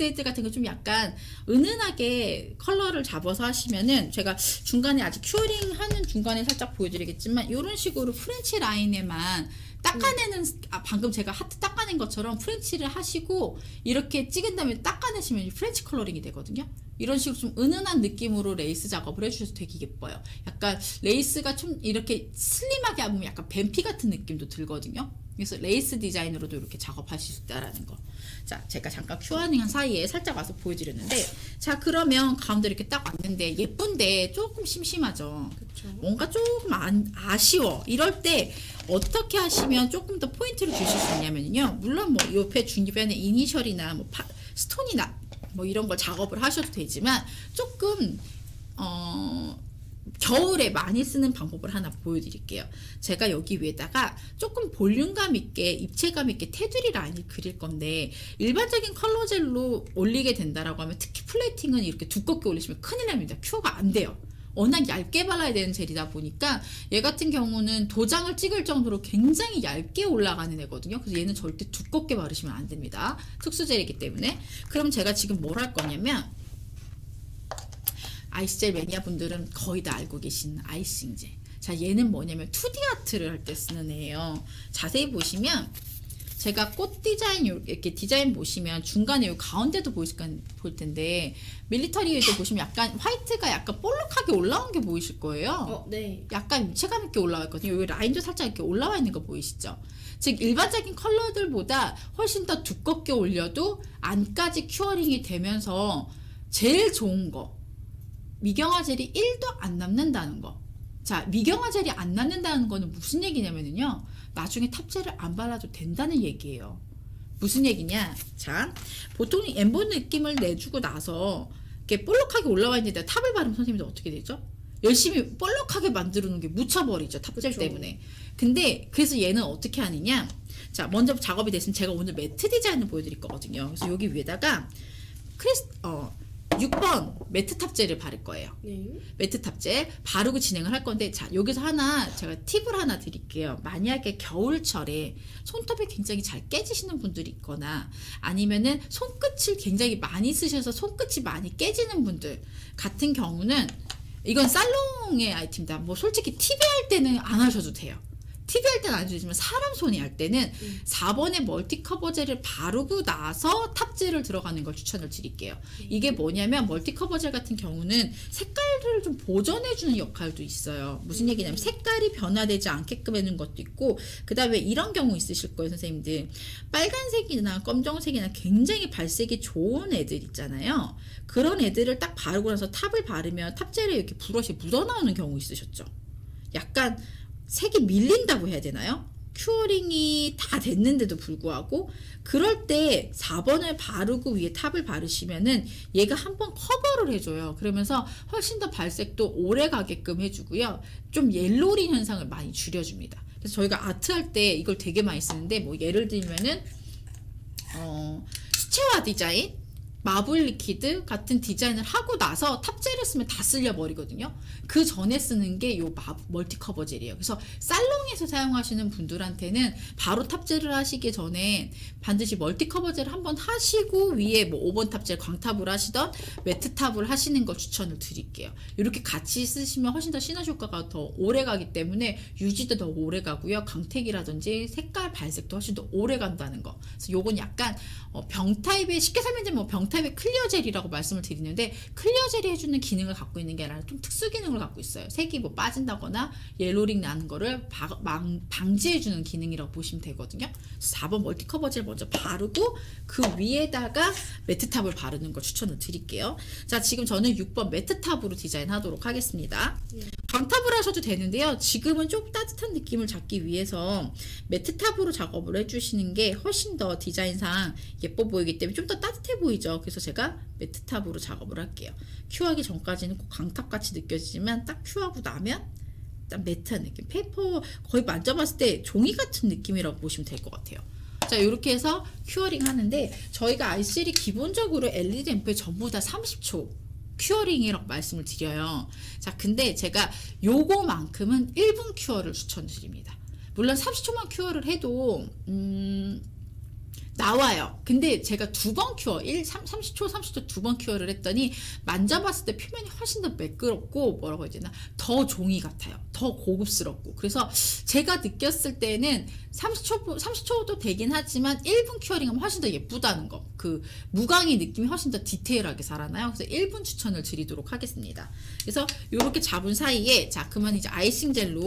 Speaker 1: 헤드 같은 거 좀 약간 은은하게 컬러를 잡아서 하시면은, 제가 중간에 아직 큐어링 하는 중간에 살짝 보여드리겠지만 이런 식으로 프렌치 라인에만 닦아내는, 방금 제가 하트 닦아낸 것처럼 프렌치를 하시고 이렇게 찍은 다음에 닦아내시면 프렌치 컬러링이 되거든요. 이런 식으로 좀 은은한 느낌으로 레이스 작업을 해주셔서 되게 예뻐요. 약간 레이스가 좀 이렇게 슬림하게 하면 약간 뱀피 같은 느낌도 들거든요. 그래서 레이스 디자인으로도 이렇게 작업하실 수 있다라는 거. 자, 제가 잠깐 큐어링한 사이에 살짝 와서 보여드렸는데, 자, 그러면 가운데 이렇게 딱 왔는데 예쁜데 조금 심심하죠.
Speaker 2: 그쵸.
Speaker 1: 뭔가 조금 아쉬워. 이럴 때 어떻게 하시면 조금 더 포인트를 주실 수 있냐면요. 물론 뭐 옆에 중간에 이니셜이나 뭐 스톤이나 뭐 이런 걸 작업을 하셔도 되지만, 조금 겨울에 많이 쓰는 방법을 하나 보여드릴게요. 제가 여기 위에다가 조금 볼륨감 있게, 입체감 있게 테두리 라인을 그릴 건데, 일반적인 컬러 젤로 올리게 된다라고 하면, 특히 플레이팅은 이렇게 두껍게 올리시면 큰일 납니다. 큐어가 안 돼요. 워낙 얇게 발라야 되는 젤이다 보니까 얘 같은 경우는 도장을 찍을 정도로 굉장히 얇게 올라가는 애거든요. 그래서 얘는 절대 두껍게 바르시면 안 됩니다. 특수 젤이기 때문에. 그럼 제가 지금 뭘 할 거냐면, 아이스젤 매니아 분들은 거의 다 알고 계신 아이싱 젤. 자, 얘는 뭐냐면 2D 아트를 할 때 쓰는 애예요. 자세히 보시면 제가 꽃 디자인, 이렇게 디자인 보시면 중간에 요 가운데도 보일 텐데, 밀리터리에도 보시면 약간 화이트가 약간 볼록하게 올라온 게 보이실 거예요.
Speaker 2: 네.
Speaker 1: 약간 입체감 있게 올라와 있거든요. 여기 라인도 살짝 이렇게 올라와 있는 거 보이시죠? 즉 일반적인 컬러들보다 훨씬 더 두껍게 올려도 안까지 큐어링이 되면서 제일 좋은 거, 미경화 젤이 1도 안 남는다는 거. 자, 미경화 젤이 안 남는다는 거는 무슨 얘기냐면요, 나중에 탑젤을 안 발라도 된다는 얘기예요. 무슨 얘기냐? 자, 보통 엠보 느낌을 내주고 나서 이렇게 볼록하게 올라와 있는데 탑을 바르면 선생님들 어떻게 되죠? 열심히 볼록하게 만들어 놓은 게 묻혀버리죠, 탑젤
Speaker 2: 그쵸.
Speaker 1: 때문에. 근데 그래서 얘는 어떻게 하느냐? 자, 먼저 작업이 됐으면 제가 오늘 매트 디자인을 보여드릴 거거든요. 그래서 여기 위에다가 6번 매트 탑젤을 바를 거예요.
Speaker 2: 네.
Speaker 1: 매트 탑젤 바르고 진행을 할 건데, 자, 여기서 하나 제가 팁을 하나 드릴게요. 만약에 겨울철에 손톱이 굉장히 잘 깨지시는 분들이 있거나, 아니면은 손끝을 굉장히 많이 쓰셔서 손끝이 많이 깨지는 분들 같은 경우는, 이건 살롱의 아이템이다. 뭐 솔직히 TV 할 때는 안 하셔도 돼요. TV 할 때는 안 해도 되지만 사람 손이 할 때는 4번의 멀티 커버 젤을 바르고 나서 탑젤을 들어가는 걸 추천을 드릴게요. 이게 뭐냐면, 멀티 커버 젤 같은 경우는 색깔을 좀 보존해주는 역할도 있어요. 무슨 얘기냐면 색깔이 변화되지 않게끔 해주는 것도 있고, 그 다음에 이런 경우 있으실 거예요, 선생님들. 빨간색이나 검정색이나 굉장히 발색이 좋은 애들 있잖아요. 그런 애들을 딱 바르고 나서 탑을 바르면 탑젤에 이렇게 브러쉬 묻어나오는 경우 있으셨죠. 약간 색이 밀린다고 해야 되나요? 큐어링이 다 됐는데도 불구하고 그럴 때 4번을 바르고 위에 탑을 바르시면은 얘가 한번 커버를 해줘요. 그러면서 훨씬 더 발색도 오래 가게끔 해주고요. 좀 옐로링 현상을 많이 줄여줍니다. 그래서 저희가 아트할 때 이걸 되게 많이 쓰는데 뭐 예를 들면은 수채화 디자인, 마블 리퀴드 같은 디자인을 하고 나서 탑젤을 쓰면 다 쓸려 버리거든요. 그 전에 쓰는 게 요 멀티 커버 젤이에요. 그래서 살롱에서 사용하시는 분들한테는 바로 탑젤을 하시기 전에 반드시 멀티 커버 젤을 한번 하시고 위에 뭐 5번 탑젤 광탑을 하시던 매트 탑을 하시는 걸 추천을 드릴게요. 이렇게 같이 쓰시면 훨씬 더 시너지 효과가 더 오래 가기 때문에 유지도 더 오래 가고요. 광택이라든지 색깔 발색도 훨씬 더 오래 간다는 거. 그래서 요건 약간 병 타입의, 쉽게 설명드리면 병 타입의 클리어 젤이라고 말씀을 드리는데, 클리어 젤이 해주는 기능을 갖고 있는 게 아니라 좀 특수 기능을 갖고 있어요. 색이 뭐 빠진다거나 옐로링 나는 거를 방지해주는 기능이라고 보시면 되거든요. 그래서 4번 멀티 커버 젤 먼저 바르고 그 위에다가 매트탑을 바르는 걸 추천을 드릴게요. 자, 지금 저는 6번 매트탑으로 디자인하도록 하겠습니다. 광탑을 하셔도 되는데요. 지금은 좀 따뜻한 느낌을 잡기 위해서 매트탑으로 작업을 해주시는 게 훨씬 더 디자인상 예뻐 보이기 때문에 좀 더 따뜻해 보이죠. 그래서 제가 매트탑으로 작업을 할게요. 큐하기 전까지는 꼭 광탑같이 느껴지지만 딱 큐하고 나면 딱 매트한 느낌, 페이퍼 거의 만져봤을 때 종이 같은 느낌이라고 보시면 될 것 같아요. 자, 이렇게 해서 큐어링 하는데, 저희가 i3 기본적으로 LED 앰프에 전부 다 30초 큐어링이라고 말씀을 드려요. 자, 근데 제가 요거만큼은 1분 큐어를 추천드립니다. 물론 30초만 큐어를 해도 나와요. 근데 제가 2번 큐어, 30초, 30초 2번 큐어를 했더니 만져봤을 때 표면이 훨씬 더 매끄럽고, 뭐라고 해야 되나, 더 종이 같아요. 더 고급스럽고. 그래서 제가 느꼈을 때는 30초도 되긴 하지만 1분 큐어링하면 훨씬 더 예쁘다는 거. 그 무광의 느낌이 훨씬 더 디테일하게 살아나요. 그래서 1분 추천을 드리도록 하겠습니다. 그래서 이렇게 잡은 사이에, 자, 그러면 이제 아이싱 젤로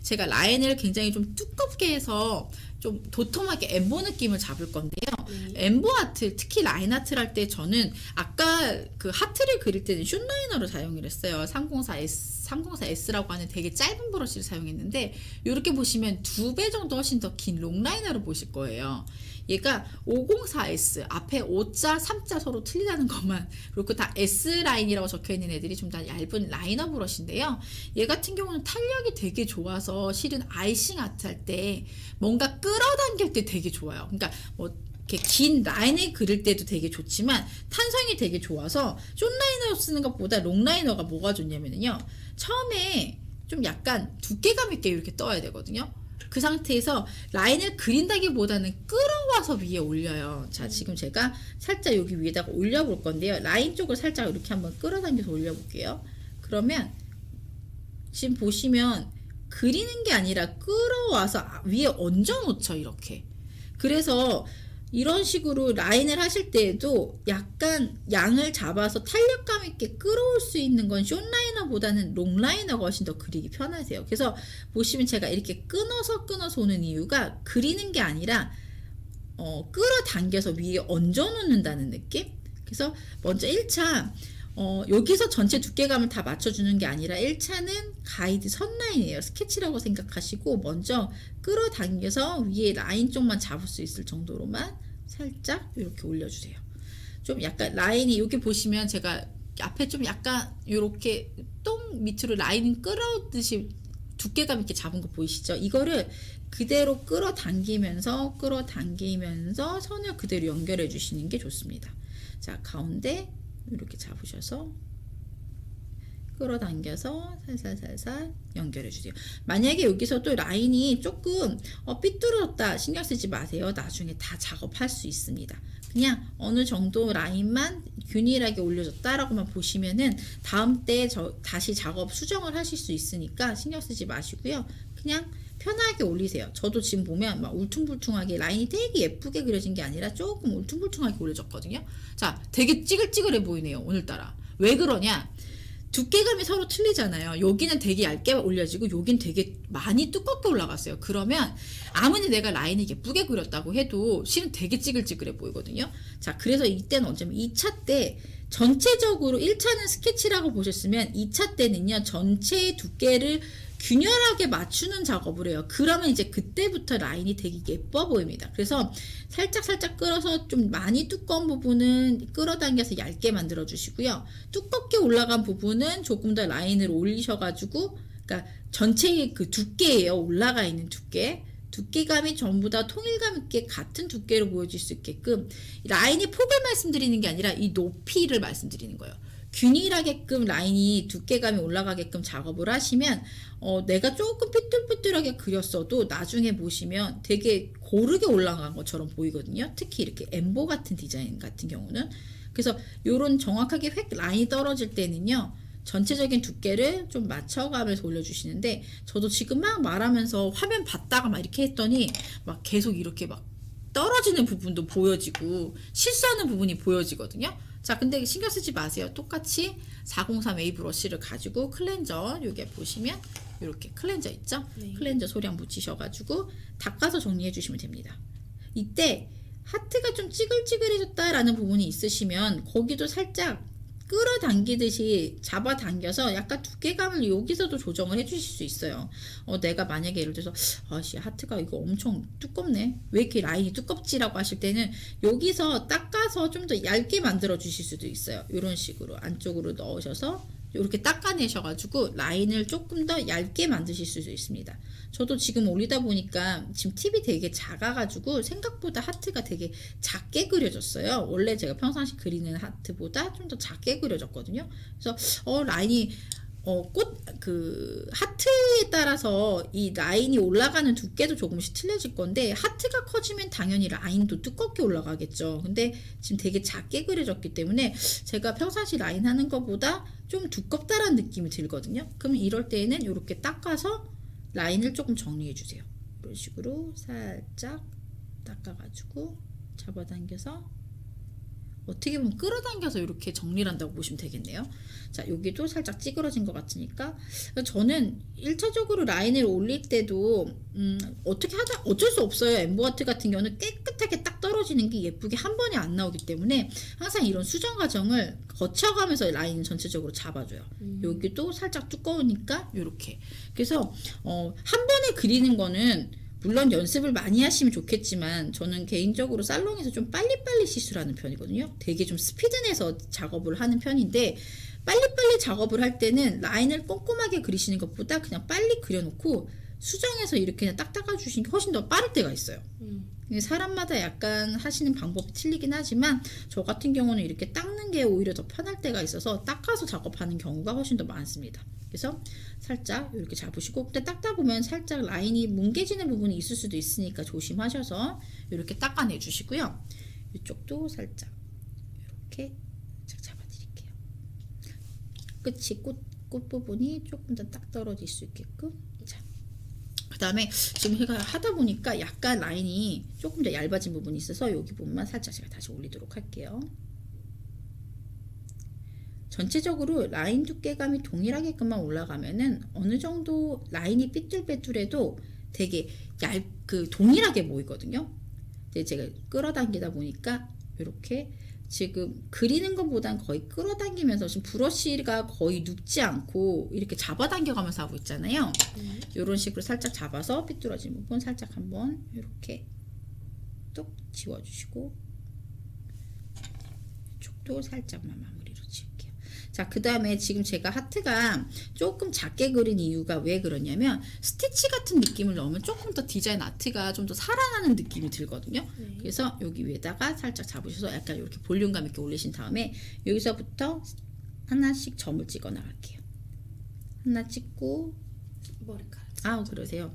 Speaker 1: 제가 라인을 굉장히 좀 두껍게 해서 좀 도톰하게 엠보 느낌을 잡을 건데요. 엠보 아트, 특히 라인 아트를 할 때 저는 아까 그 하트를 그릴 때는 숏라이너를 사용을 했어요. 304S라고 하는 되게 짧은 브러쉬를 사용했는데, 이렇게 보시면 2배 정도 훨씬 더 긴 롱라이너를 보실 거예요. 얘가 504S, 앞에 5자, 3자 서로 틀리다는 것만, 그리고 다 S라인이라고 적혀있는 애들이 좀 다 얇은 라이너 브러쉬인데요. 얘 같은 경우는 탄력이 되게 좋아서 실은 아이싱 아트 할 때 뭔가 끌어당길 때 되게 좋아요. 그러니까 뭐 이렇게 긴 라인을 그릴 때도 되게 좋지만 탄성이 되게 좋아서 숏라이너 쓰는 것보다 롱라이너가 뭐가 좋냐면요, 처음에 좀 약간 두께감 있게 이렇게 떠야 되거든요. 그 상태에서 라인을 그린다기보다는 끌어와서 위에 올려요. 자, 지금 제가 살짝 여기 위에다가 올려볼 건데요. 라인 쪽을 살짝 이렇게 한번 끌어당겨서 올려볼게요. 그러면 지금 보시면 그리는 게 아니라 끌어와서 위에 얹어놓죠, 이렇게. 그래서 이런 식으로 라인을 하실 때에도 약간 양을 잡아서 탄력감 있게 끌어올 수 있는 건 숏라이너보다는 롱라이너가 훨씬 더 그리기 편하세요. 그래서 보시면 제가 이렇게 끊어서 오는 이유가 그리는 게 아니라 끌어당겨서 위에 얹어 놓는다는 느낌? 그래서 먼저 1차 여기서 전체 두께감을 다 맞춰주는 게 아니라 1차는 가이드 선라인이에요. 스케치라고 생각하시고 먼저 끌어당겨서 위에 라인 쪽만 잡을 수 있을 정도로만 살짝 이렇게 올려주세요. 좀 약간 라인이 여기 보시면 제가 앞에 좀 약간 이렇게 똥 밑으로 라인 끌어듯이 두께감 있게 잡은 거 보이시죠? 이거를 그대로 끌어당기면서 선을 그대로 연결해 주시는 게 좋습니다. 자, 가운데 이렇게 잡으셔서 끌어당겨서 살살 연결해 주세요. 만약에 여기서 또 라인이 조금 삐뚤어졌다 신경 쓰지 마세요. 나중에 다 작업할 수 있습니다. 그냥 어느 정도 라인만 균일하게 올려줬다라고만 보시면은 다음 때 다시 작업 수정을 하실 수 있으니까 신경 쓰지 마시고요. 그냥 편하게 올리세요. 저도 지금 보면 막 울퉁불퉁하게 라인이 되게 예쁘게 그려진 게 아니라 조금 울퉁불퉁하게 올려졌거든요. 자, 되게 찌글찌글해 보이네요, 오늘따라. 왜 그러냐? 두께감이 서로 틀리잖아요. 여기는 되게 얇게 올려지고 여긴 되게 많이 두껍게 올라갔어요. 그러면 아무리 내가 라인을 예쁘게 그렸다고 해도 실은 되게 찌글찌글해 보이거든요. 자, 그래서 이때는 언제면 2차 때 전체적으로 1차는 스케치라고 보셨으면 2차 때는요, 전체의 두께를 균열하게 맞추는 작업을 해요. 그러면 이제 그때부터 라인이 되게 예뻐 보입니다. 그래서 살짝 끌어서 좀 많이 두꺼운 부분은 끌어당겨서 얇게 만들어 주시고요. 두껍게 올라간 부분은 조금 더 라인을 올리셔가지고, 그러니까 전체의 그 두께예요. 올라가 있는 두께. 두께감이 전부 다 통일감 있게 같은 두께로 보여질 수 있게끔 라인의 폭을 말씀드리는 게 아니라 이 높이를 말씀드리는 거예요. 균일하게끔 라인이 두께감이 올라가게끔 작업을 하시면 내가 조금 삐뚤삐뚤하게 그렸어도 나중에 보시면 되게 고르게 올라간 것처럼 보이거든요. 특히 이렇게 엠보 같은 디자인 같은 경우는. 그래서 요런 정확하게 획 라인이 떨어질 때는요, 전체적인 두께를 좀 맞춰가면서 올려주시는데, 저도 지금 막 말하면서 화면 봤다가 막 이렇게 했더니 막 계속 이렇게 막 떨어지는 부분도 보여지고 실수하는 부분이 보여지거든요. 자, 근데 신경 쓰지 마세요. 똑같이 403A 브러쉬를 가지고 클렌저, 요게 보시면 이렇게 클렌저 있죠?
Speaker 2: 네.
Speaker 1: 클렌저 소량 묻히셔가지고 닦아서 정리해 주시면 됩니다. 이때 하트가 좀 찌글찌글해졌다라는 부분이 있으시면 거기도 살짝 끌어당기듯이 잡아당겨서 약간 두께감을 여기서도 조정을 해주실 수 있어요. 내가 만약에 예를 들어서 아씨 하트가 이거 엄청 두껍네, 왜 이렇게 라인이 두껍지라고 하실 때는 여기서 닦아서 좀 더 얇게 만들어 주실 수도 있어요. 이런 식으로 안쪽으로 넣으셔서 이렇게 닦아내셔가지고 라인을 조금 더 얇게 만드실 수도 있습니다. 저도 지금 올리다 보니까 지금 팁이 되게 작아가지고 생각보다 하트가 되게 작게 그려졌어요. 원래 제가 평상시 그리는 하트보다 좀 더 작게 그려졌거든요. 그래서 라인이 하트에 따라서 이 라인이 올라가는 두께도 조금씩 틀려질 건데, 하트가 커지면 당연히 라인도 두껍게 올라가겠죠. 근데 지금 되게 작게 그려졌기 때문에 제가 평상시 라인 하는 것보다 좀 두껍다라는 느낌이 들거든요. 그럼 이럴 때에는 이렇게 닦아서 라인을 조금 정리해 주세요. 이런 식으로 살짝 닦아가지고 잡아당겨서, 어떻게 보면 끌어당겨서 이렇게 정리를 한다고 보시면 되겠네요. 자, 여기도 살짝 찌그러진 것 같으니까 저는 1차적으로 라인을 올릴 때도 어떻게 하다 어쩔 수 없어요. 엠보 아트 같은 경우는 깨끗하게 딱 떨어지는 게 예쁘게 한 번에 안 나오기 때문에 항상 이런 수정 과정을 거쳐가면서 라인 전체적으로 잡아줘요. 여기도 살짝 두꺼우니까 이렇게. 그래서 한 번에 그리는 거는 물론 연습을 많이 하시면 좋겠지만, 저는 개인적으로 살롱에서 좀 빨리빨리 시술을 하는 편이거든요. 되게 좀 스피드내서 작업을 하는 편인데, 빨리빨리 작업을 할 때는 라인을 꼼꼼하게 그리시는 것보다 그냥 빨리 그려놓고 수정해서 이렇게 그냥 딱 닦아주시는 게 훨씬 더 빠를 때가 있어요. 사람마다 약간 하시는 방법이 틀리긴 하지만 저 같은 경우는 이렇게 닦는 게 오히려 더 편할 때가 있어서 닦아서 작업하는 경우가 훨씬 더 많습니다. 그래서 살짝 이렇게 잡으시고, 근데 닦다 보면 살짝 라인이 뭉개지는 부분이 있을 수도 있으니까 조심하셔서 이렇게 닦아내 주시고요. 이쪽도 살짝 이렇게 잡아드릴게요. 끝이 꽃 부분이 조금 더 딱 떨어질 수 있게끔. 자, 그 다음에 지금 제가 하다 보니까 약간 라인이 조금 더 얇아진 부분이 있어서 여기 부분만 살짝 제가 다시 올리도록 할게요. 전체적으로 라인 두께감이 동일하게끔만 올라가면은 어느 정도 라인이 삐뚤빼뚤해도 되게 동일하게 보이거든요. 근데 제가 끌어당기다 보니까 이렇게 지금 그리는 것보단 거의 끌어당기면서 지금 브러쉬가 거의 눕지 않고 이렇게 잡아당겨가면서 하고 있잖아요. 이런 식으로 살짝 잡아서 삐뚤어진 부분 살짝 한번 이렇게 뚝 지워주시고, 이쪽도 살짝만 마무리로 지울게요. 자, 그 다음에 지금 제가 하트가 조금 작게 그린 이유가 왜 그러냐면, 스티치 같은 느낌을 넣으면 조금 더 디자인 아트가 좀 더 살아나는 느낌이 들거든요. 그래서 여기 위에다가 살짝 잡으셔서 약간 이렇게 볼륨감 있게 올리신 다음에 여기서부터 하나씩 점을 찍어 나갈게요. 하나 찍고,
Speaker 2: 머리카락.
Speaker 1: 그러세요.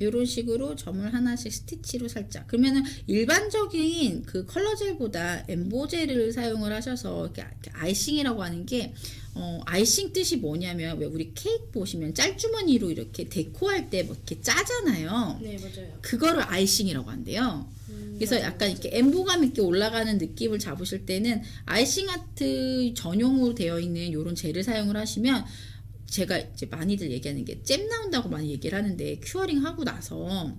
Speaker 1: 이런 식으로 점을 하나씩 스티치로 살짝. 그러면은 일반적인 그 컬러젤보다 엠보젤을 사용을 하셔서 이렇게 아이싱이라고 하는 게, 아이싱 뜻이 뭐냐면, 왜 우리 케이크 보시면 짤주머니로 이렇게 데코할 때 뭐 이렇게 짜잖아요.
Speaker 2: 네, 맞아요.
Speaker 1: 그거를 아이싱이라고 한대요. 그래서
Speaker 2: 맞아요,
Speaker 1: 약간 이렇게 엠보감 있게 올라가는 느낌을 잡으실 때는 아이싱 아트 전용으로 되어 있는 이런 젤을 사용을 하시면, 제가 이제 많이들 얘기하는 게 잼 나온다고 많이 얘기를 하는데, 큐어링 하고 나서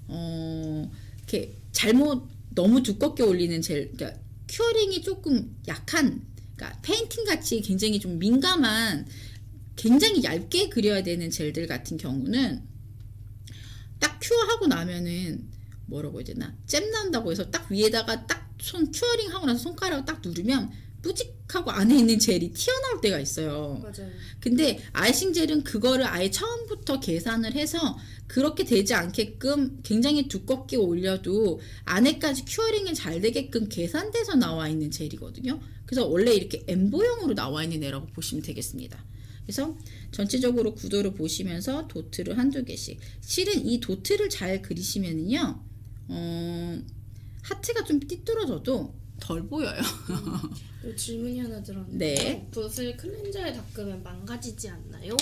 Speaker 1: 이렇게 잘못 너무 두껍게 올리는 젤, 그러니까 큐어링이 조금 약한, 그러니까 페인팅 같이 굉장히 좀 민감한, 굉장히 얇게 그려야 되는 젤들 같은 경우는 딱 큐어하고 나면은 뭐라고 해야 되나, 잼 난다고 해서 딱 위에다가 딱 손 큐어링 하고 나서 손가락을 딱 누르면 뿌직하고 안에 있는 젤이 튀어나올 때가 있어요.
Speaker 2: 맞아요.
Speaker 1: 근데 아이싱 젤은 그거를 아예 처음부터 계산을 해서 그렇게 되지 않게끔 굉장히 두껍게 올려도 안에까지 큐어링이 잘 되게끔 계산돼서 나와 있는 젤이거든요. 그래서 원래 이렇게 엠보형으로 나와 있는 애라고 보시면 되겠습니다. 그래서 전체적으로 구도를 보시면서 도트를 한두 개씩. 실은 이 도트를 잘 그리시면은요, 하트가 좀 띠뚤어져도 덜 보여요.
Speaker 2: 그리고 질문이 하나 들었는데
Speaker 1: 네.
Speaker 2: 붓을 클렌저에 닦으면 망가지지 않나요?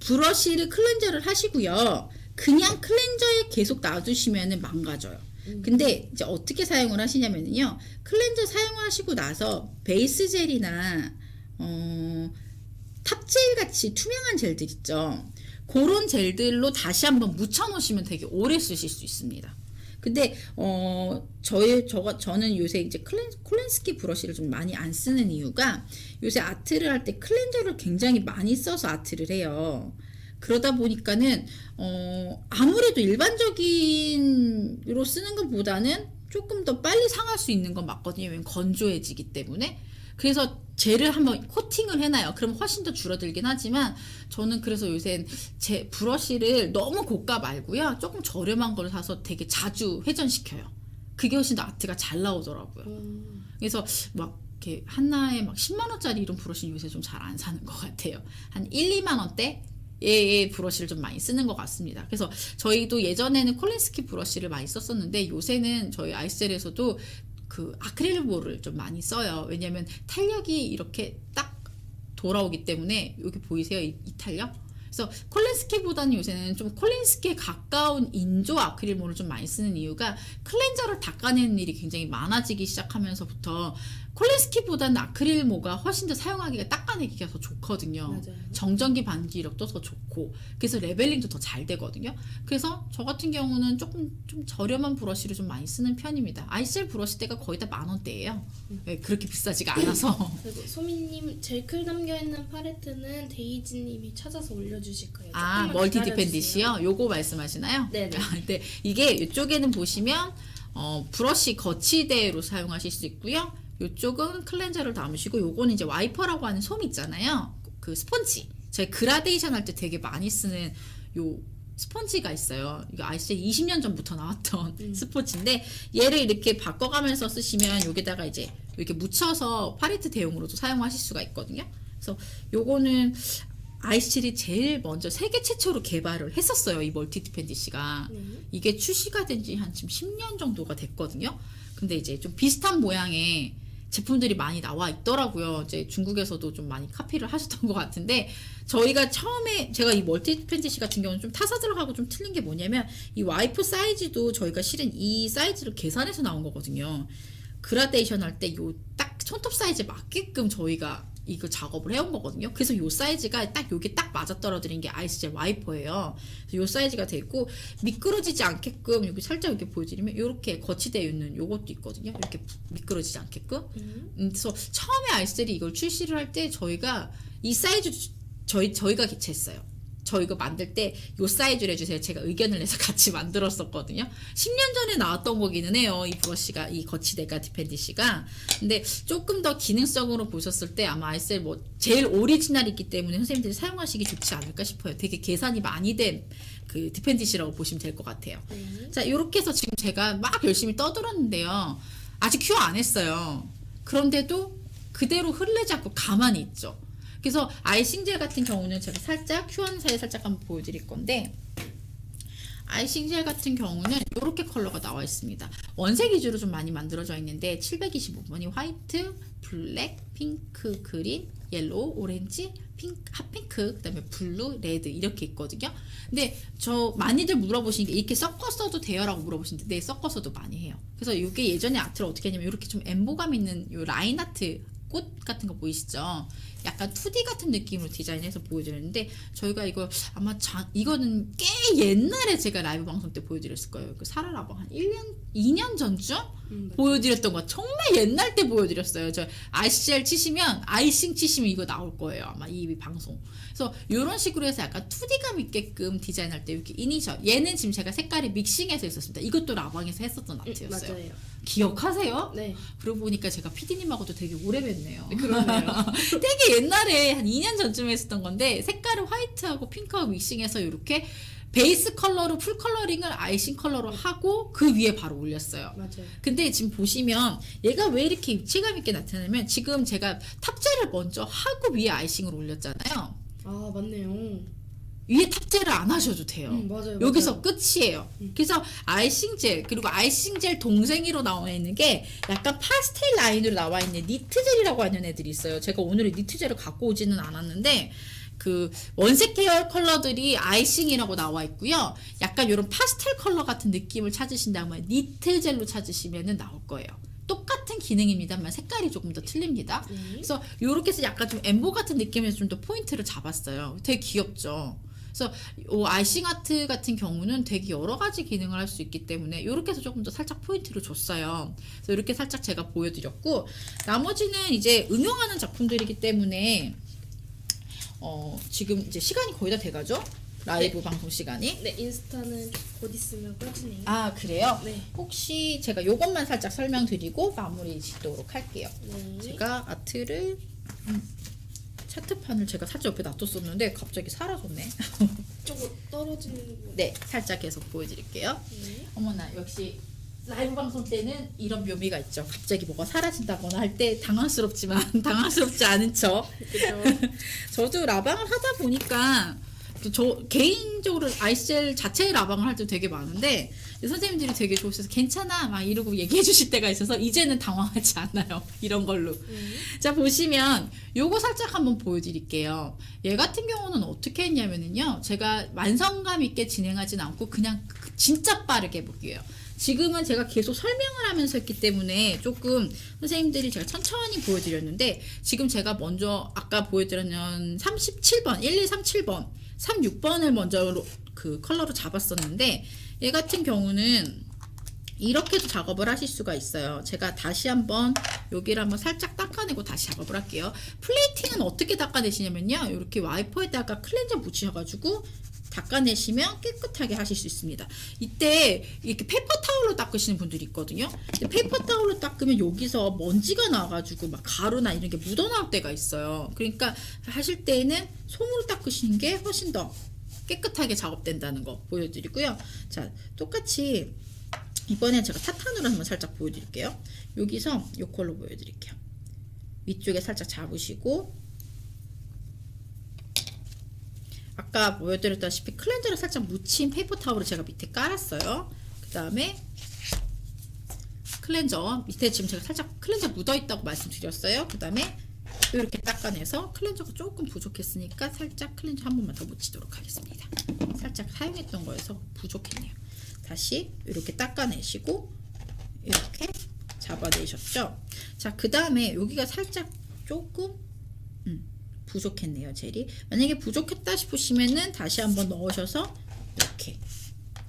Speaker 1: 브러쉬를 클렌저를 하시고요. 그냥 클렌저에 계속 놔두시면 망가져요. 근데 이제 어떻게 사용을 하시냐면요. 클렌저 사용하시고 나서 베이스 젤이나 탑젤 같이 투명한 젤들 있죠. 그런 젤들로 다시 한번 묻혀 놓으시면 되게 오래 쓰실 수 있습니다. 근데 저는 요새 이제 콜렌스키 브러쉬를 좀 많이 안 쓰는 이유가 요새 아트를 할 때 클렌저를 굉장히 많이 써서 아트를 해요. 그러다 보니까는 아무래도 일반적인으로 쓰는 것보다는 조금 더 빨리 상할 수 있는 건 맞거든요. 왜냐면 건조해지기 때문에. 그래서 젤을 한번 코팅을 해놔요. 그럼 훨씬 더 줄어들긴 하지만 저는 그래서 요새 제 브러쉬를 너무 고가 말고요. 조금 저렴한 걸 사서 되게 자주 회전시켜요. 그게 훨씬 더 아트가 잘 나오더라고요. 그래서 막 이렇게 하나에 막 10만 원짜리 이런 브러쉬는 요새 좀 잘 안 사는 것 같아요. 한 1, 2만 원대? 의 브러쉬를 좀 많이 쓰는 것 같습니다. 그래서 저희도 예전에는 콜렌스키 브러쉬를 많이 썼었는데 요새는 저희 아이셀에서도 그 아크릴볼을 좀 많이 써요. 왜냐면 탄력이 이렇게 딱 돌아오기 때문에 여기 보이세요? 이 탄력? 그래서 콜렌스키보다는 요새는 좀 콜렌스키에 가까운 인조 아크릴몰을 좀 많이 쓰는 이유가 클렌저를 닦아내는 일이 굉장히 많아지기 시작하면서부터 콜렌스키보다는 아크릴모가 훨씬 더 사용하기가 닦아내기가 더 좋거든요.
Speaker 2: 맞아요.
Speaker 1: 정전기 방지력도 더 좋고 그래서 레벨링도 더 잘 되거든요. 그래서 저 같은 경우는 조금 좀 저렴한 브러쉬를 좀 많이 쓰는 편입니다. 아이셀 브러쉬대가 거의 다 10,000원대예요. 네, 그렇게 비싸지가 않아서.
Speaker 2: 그리고 소민님 젤클 담겨있는 팔레트는 데이지님이 찾아서 올려주실 거예요.
Speaker 1: 아,
Speaker 2: 조금만
Speaker 1: 멀티
Speaker 2: 기다려주세요.
Speaker 1: 디펜디시요? 요거 말씀하시나요?
Speaker 2: 네네.
Speaker 1: 네, 이게 이쪽에는 보시면 브러쉬 거치대로 사용하실 수 있고요. 이쪽은 클렌저를 담으시고 요거는 이제 와이퍼라고 하는 솜 있잖아요. 그 스펀지. 저희 그라데이션 할 때 되게 많이 쓰는 요 스펀지가 있어요. 이거 아이셀 20년 전부터 나왔던 스펀지인데 얘를 이렇게 바꿔가면서 쓰시면 여기다가 이제 이렇게 묻혀서 팔레트 대용으로도 사용하실 수가 있거든요. 그래서 요거는 아이실이 제일 먼저 세계 최초로 개발을 했었어요. 이 멀티 디펜디시가. 이게 출시가 된 지 한 지금 10년 정도가 됐거든요. 근데 이제 좀 비슷한 모양의 제품들이 많이 나와 있더라고요. 이제 중국에서도 좀 많이 카피를 하셨던 것 같은데 저희가 처음에 제가 이 멀티 디펜디시 같은 경우는 좀 타사들하고 좀 틀린 게 뭐냐면 이 와이프 사이즈도 저희가 실은 이 사이즈를 계산해서 나온 거거든요. 그라데이션 할 때 요 딱 손톱 사이즈에 맞게끔 저희가 이거 작업을 해온 거거든요. 그래서 요 사이즈가 딱 요게 딱 맞아 떨어지는 게 아이스젤 와이퍼예요. 요 사이즈가 돼 있고 미끄러지지 않게끔 여기 살짝 이렇게 보여드리면 이렇게 거치되어 있는 요것도 있거든요. 이렇게 미끄러지지 않게끔. 그래서 처음에 아이스젤이 이걸 출시를 할 때 저희가 이 사이즈 저희가 쟀어요. 저 이거 만들 때 요 사이즈로 해주세요. 제가 의견을 내서 같이 만들었었거든요. 10년 전에 나왔던 거기는 해요. 이 브러쉬가, 이 거치대가 디펜디시가. 근데 조금 더 기능성으로 보셨을 때 아마 아이셀 뭐 제일 오리지널이 있기 때문에 선생님들이 사용하시기 좋지 않을까 싶어요. 되게 계산이 많이 된 그 디펜디시라고 보시면 될 것 같아요. 자, 이렇게 해서 지금 제가 막 열심히 떠들었는데요. 아직 큐어 안 했어요. 그런데도 그대로 흐르지 않고 가만히 있죠. 그래서 아이싱젤 같은 경우는 제가 살짝 큐어하는 사이에 살짝 한번 보여드릴 건데 아이싱젤 같은 경우는 이렇게 컬러가 나와 있습니다. 원색 위주로 좀 많이 만들어져 있는데 725번이 화이트, 블랙, 핑크, 그린, 옐로우, 오렌지, 핑크, 핫핑크, 그 다음에 블루, 레드 이렇게 있거든요. 근데 저 많이들 물어보시는 게 이렇게 섞어 써도 돼요? 라고 물어보시는데 네, 섞어서도 많이 해요. 그래서 이게 예전에 아트를 어떻게 했냐면 이렇게 좀 엠보감 있는 요 라인 아트 꽃 같은 거 보이시죠? 약간 2D 같은 느낌으로 디자인해서 보여드렸는데 저희가 이거 아마 이거는 꽤 옛날에 제가 라이브 방송 때 보여드렸을 거예요. 그 사라 라방 한 1년, 2년 전쯤 보여드렸던 거 정말 옛날 때 보여드렸어요. 저 ICL 치시면 아이싱 치시면 이거 나올 거예요. 아마 이 방송. 그래서 이런 식으로 해서 약간 2D감 있게끔 디자인할 때 이렇게 이니셜 얘는 지금 제가 색깔이 믹싱해서 있었습니다. 이것도 라방에서 했었던 아트였어요.
Speaker 2: 맞아요.
Speaker 1: 기억하세요?
Speaker 2: 네.
Speaker 1: 그러고 보니까 제가 PD님하고도 되게 오래 뵀네요.
Speaker 2: 그러네요.
Speaker 1: 되게 옛날에 한 2년 전쯤에 했었던 건데 색깔을 화이트하고 핑크하고 믹싱해서 이렇게 베이스 컬러로 풀 컬러링을 아이싱 컬러로 하고 그 위에 바로 올렸어요.
Speaker 2: 맞아요.
Speaker 1: 근데 지금 보시면 얘가 왜 이렇게 입체감 있게 나타나냐면 지금 제가 탑재를 먼저 하고 위에 아이싱을 올렸잖아요.
Speaker 2: 아, 맞네요.
Speaker 1: 위에 탑재를 안 하셔도 돼요.
Speaker 2: 맞아요.
Speaker 1: 여기서
Speaker 2: 맞아요.
Speaker 1: 끝이에요. 그래서 아이싱 젤 그리고 아이싱 젤 동생이로 나와 있는 게 약간 파스텔 라인으로 나와 있는 니트 젤이라고 하는 애들이 있어요. 제가 오늘 니트 젤을 갖고 오지는 않았는데 그 원색 계열 컬러들이 아이싱이라고 나와 있고요. 약간 이런 파스텔 컬러 같은 느낌을 찾으신다면 니트 젤로 찾으시면은 나올 거예요. 똑같은 기능입니다만 색깔이 조금 더 틀립니다. 그래서 이렇게 해서 약간 좀 엠보 같은 느낌에서 좀 더 포인트를 잡았어요. 되게 귀엽죠. 그래서 아이싱 아트 같은 경우는 되게 여러 가지 기능을 할 수 있기 때문에 이렇게 해서 조금 더 살짝 포인트를 줬어요. 그래서 이렇게 살짝 제가 보여드렸고 나머지는 이제 응용하는 작품들이기 때문에 지금 이제 시간이 거의 다 돼가죠? 라이브 방송 시간이.
Speaker 2: 네, 인스타는 곧 있으면 꺼지네요.
Speaker 1: 아 그래요?
Speaker 2: 네.
Speaker 1: 혹시 제가 요것만 살짝 설명드리고 마무리 짓도록 할게요.
Speaker 2: 네.
Speaker 1: 제가 아트를 차트판을 제가 살짝 옆에 놔뒀었는데 갑자기 사라졌네.
Speaker 2: 조금 떨어지는 거.
Speaker 1: 네, 살짝 계속 보여드릴게요.
Speaker 2: 네.
Speaker 1: 어머나 역시 라이브 방송 때는 이런 묘미가 있죠. 갑자기 뭐가 사라진다거나 할 때 당황스럽지만 당황스럽지 않은 척.
Speaker 2: 그죠.
Speaker 1: 저도 라방을 하다 보니까 저 개인적으로 아이셀 자체의 라방을 할 때 되게 많은데 선생님들이 되게 좋으셔서 괜찮아 막 이러고 얘기해 주실 때가 있어서 이제는 당황하지 않아요. 이런 걸로. 자 보시면 요거 살짝 한번 보여드릴게요. 얘 같은 경우는 어떻게 했냐면요. 제가 완성감 있게 진행하진 않고 그냥 진짜 빠르게 해볼게요. 지금은 제가 계속 설명을 하면서 했기 때문에 조금 선생님들이 제가 천천히 보여드렸는데 지금 제가 먼저 아까 보여드렸던 37번 1237번 36번을 먼저 그 컬러로 잡았었는데 얘 같은 경우는 이렇게도 작업을 하실 수가 있어요. 제가 다시 한번 여기를 한번 살짝 닦아내고 다시 작업을 할게요. 플레이팅은 어떻게 닦아내시냐면요. 이렇게 와이퍼에다가 클렌저 묻히셔가지고 닦아내시면 깨끗하게 하실 수 있습니다. 이때 이렇게 페이퍼 타올로 닦으시는 분들이 있거든요. 근데 페이퍼 타올로 닦으면 여기서 먼지가 나와가지고 막 가루나 이런 게 묻어나올 때가 있어요. 그러니까 하실 때에는 솜으로 닦으시는 게 훨씬 더 깨끗하게 작업된다는 거 보여드리고요. 자, 똑같이 이번엔 제가 타탄으로 한번 살짝 보여드릴게요. 여기서 이 컬러 보여드릴게요. 위쪽에 살짝 잡으시고 아까 보여드렸다시피 클렌저를 살짝 묻힌 페이퍼 타올을 제가 밑에 깔았어요. 그 다음에 클렌저 밑에 지금 제가 살짝 클렌저 묻어있다고 말씀드렸어요. 그 다음에 이렇게 닦아내서 클렌저가 조금 부족했으니까 살짝 클렌저 한 번만 더 묻히도록 하겠습니다. 살짝 사용했던 거여서 부족했네요. 다시 이렇게 닦아내시고 이렇게 잡아내셨죠. 자, 그 다음에 여기가 살짝 조금 부족했네요. 젤이. 만약에 부족했다 싶으시면은 다시 한번 넣으셔서 이렇게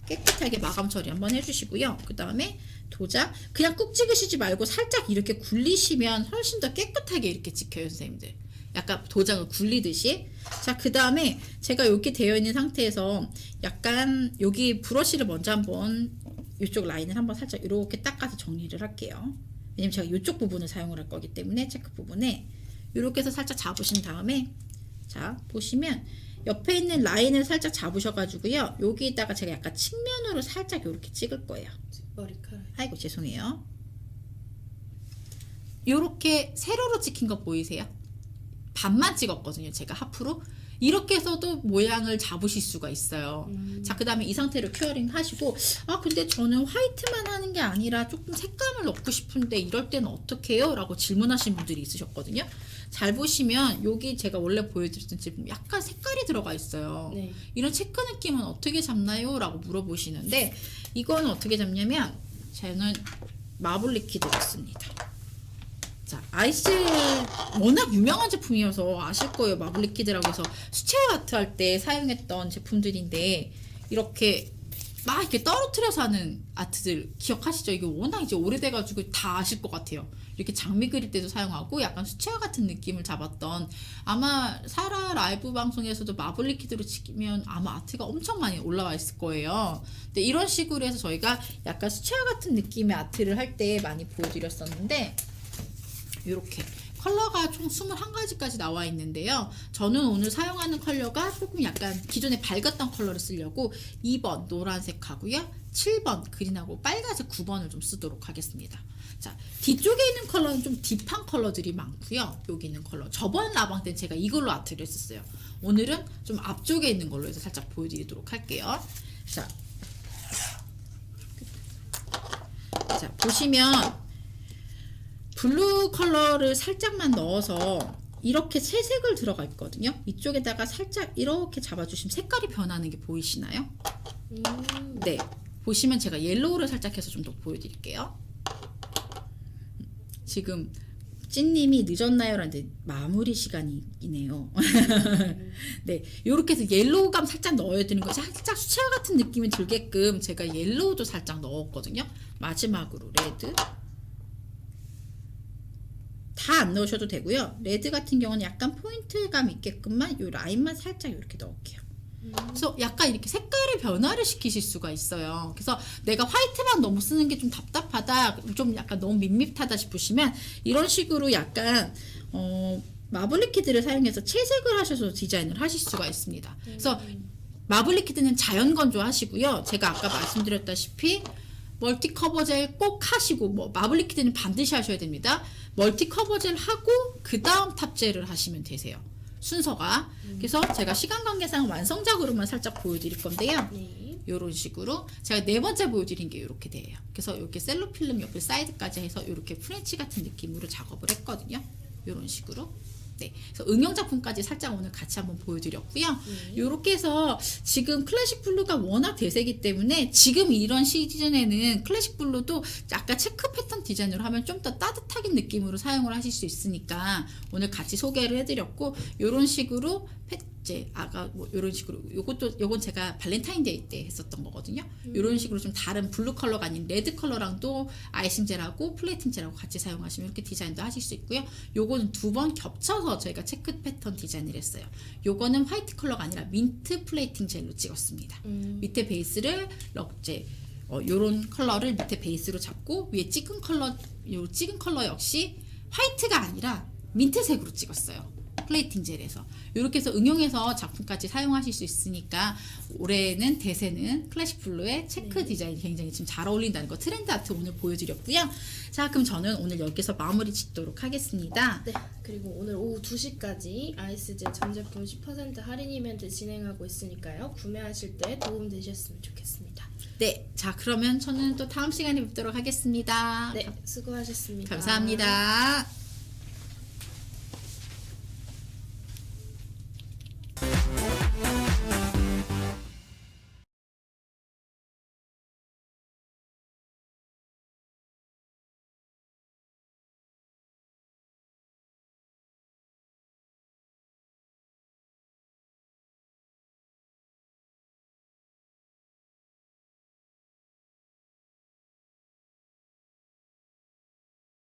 Speaker 1: 깨끗하게 마감 처리 한번 해주시고요. 그 다음에 도자 그냥 꾹 찍으시지 말고 살짝 이렇게 굴리시면 훨씬 더 깨끗하게 이렇게 찍혀요, 선생님들. 약간 도장을 굴리듯이. 자, 그 다음에 제가 이렇게 되어 있는 상태에서 약간 여기 브러쉬를 먼저 한번 이쪽 라인을 한번 살짝 이렇게 닦아서 정리를 할게요. 왜냐면 제가 이쪽 부분을 사용을 할 거기 때문에 체크 부분에 이렇게 해서 살짝 잡으신 다음에 자 보시면 옆에 있는 라인을 살짝 잡으셔가지고요. 여기다가 제가 약간 측면으로 살짝 이렇게 찍을 거예요.
Speaker 2: 머리카락.
Speaker 1: 아이고 죄송해요. 이렇게 세로로 찍힌 거 보이세요? 반만 찍었거든요. 제가 하프로. 이렇게 해서도 모양을 잡으실 수가 있어요. 자, 그 다음에 이 상태로 큐어링 하시고 아 근데 저는 화이트만 하는 게 아니라 조금 색감을 넣고 싶은데 이럴 때는 어떻게 해요? 라고 질문하신 분들이 있으셨거든요. 잘 보시면 여기 제가 원래 보여드렸던 제품 약간 색깔이 들어가 있어요.
Speaker 2: 네.
Speaker 1: 이런 체크 느낌은 어떻게 잡나요? 라고 물어보시는데 이거는 어떻게 잡냐면 저는 마블 리퀴드를 씁니다. 자, 아이스 워낙 유명한 제품이어서 아실 거예요. 마블리퀴드라고 해서 수채화 아트 할 때 사용했던 제품들인데 이렇게 막 이렇게 떨어뜨려서 하는 아트들 기억하시죠? 이게 워낙 이제 오래돼가지고 다 아실 것 같아요. 이렇게 장미 그릴 때도 사용하고 약간 수채화 같은 느낌을 잡았던, 아마 사라 라이브 방송에서도 마블리퀴드로 치면 아마 아트가 엄청 많이 올라와 있을 거예요. 근데 이런 식으로 해서 저희가 약간 수채화 같은 느낌의 아트를 할 때 많이 보여드렸었는데, 이렇게 컬러가 총 21가지까지 나와 있는데요. 저는 오늘 사용하는 컬러가 조금 약간 기존에 밝았던 컬러를 쓰려고 2번 노란색하고요, 7번 그린하고 빨간색 9번을 좀 쓰도록 하겠습니다. 자, 뒤쪽에 있는 컬러는 좀 딥한 컬러들이 많고요. 여기 있는 컬러, 저번 라방 때는 제가 이걸로 아트를 했었어요. 오늘은 좀 앞쪽에 있는 걸로 해서 살짝 보여드리도록 할게요. 자, 보시면 블루 컬러를 살짝만 넣어서 이렇게 새 색을 들어가 있거든요. 이쪽에다가 살짝 이렇게 잡아주시면 색깔이 변하는 게 보이시나요? 네, 보시면 제가 옐로우를 살짝 해서 좀 더 보여드릴게요. 지금 찐님이 늦었나요? 라는데 마무리 시간이네요. 네, 이렇게 해서 옐로우감 살짝 넣어야 되는 거, 살짝 수채화 같은 느낌이 들게끔 제가 옐로우도 살짝 넣었거든요. 마지막으로 레드, 다 안 넣으셔도 되고요. 레드 같은 경우는 약간 포인트감 있게끔만 이 라인만 살짝 이렇게 넣을게요. 그래서 약간 이렇게 색깔의 변화를 시키실 수가 있어요. 그래서 내가 화이트만 너무 쓰는 게 좀 답답하다, 좀 약간 너무 밋밋하다 싶으시면 이런 식으로 약간 마블리퀴드를 사용해서 채색을 하셔서 디자인을 하실 수가 있습니다. 그래서 마블리퀴드는 자연 건조하시고요. 제가 아까 말씀드렸다시피 멀티 커버 젤 꼭 하시고, 뭐 마블리퀴드는 반드시 하셔야 됩니다. 멀티 커버 젤 하고 그 다음 탑젤을 하시면 되세요. 순서가. 그래서 제가 시간 관계상 완성작으로만 살짝 보여드릴 건데요. 이런 식으로 제가 네 번째 보여드린 게 이렇게 돼요. 그래서 이렇게 셀로 필름 옆에 사이드까지 해서 이렇게 프렌치 같은 느낌으로 작업을 했거든요. 이런 식으로. 네, 그래서 응용 작품까지 살짝 오늘 같이 한번 보여드렸고요. 이렇게 해서 지금 클래식 블루가 워낙 대세기 때문에 지금 이런 시즌에는 클래식 블루도 아까 체크 패턴 디자인으로 하면 좀 더 따뜻하게 느낌으로 사용을 하실 수 있으니까 오늘 같이 소개를 해드렸고, 이런 식으로 아까 뭐 이런 식으로, 요건 제가 발렌타인데이 때 했었던 거거든요. 이런 식으로 좀 다른 블루 컬러가 아닌 레드 컬러랑도 아이싱 젤하고 플레이팅 젤하고 같이 사용하시면 이렇게 디자인도 하실 수 있고요. 요거는 두 번 겹쳐서 저희가 체크 패턴 디자인을 했어요. 요거는 화이트 컬러가 아니라 민트 플레이팅 젤로 찍었습니다. 밑에 베이스를 요런 컬러를 밑에 베이스로 잡고 위에 찍은 컬러 역시 화이트가 아니라 민트색으로 찍었어요. 플레이팅 젤에서 이렇게 해서 응용해서 작품까지 사용하실 수 있으니까 올해는 대세는 클래식 블루의 체크 디자인이 굉장히 지금 잘 어울린다는 거, 트렌드 아트 오늘 보여드렸고요. 자, 그럼 저는 오늘 여기서 마무리 짓도록 하겠습니다.
Speaker 2: 네, 그리고 오늘 오후 2시까지 아이스젤 전 제품 10% 할인 이벤트 진행하고 있으니까요. 구매하실 때 도움 되셨으면 좋겠습니다.
Speaker 1: 네, 자 그러면 저는 또 다음 시간에 뵙도록 하겠습니다.
Speaker 2: 네, 수고하셨습니다.
Speaker 1: 감사합니다.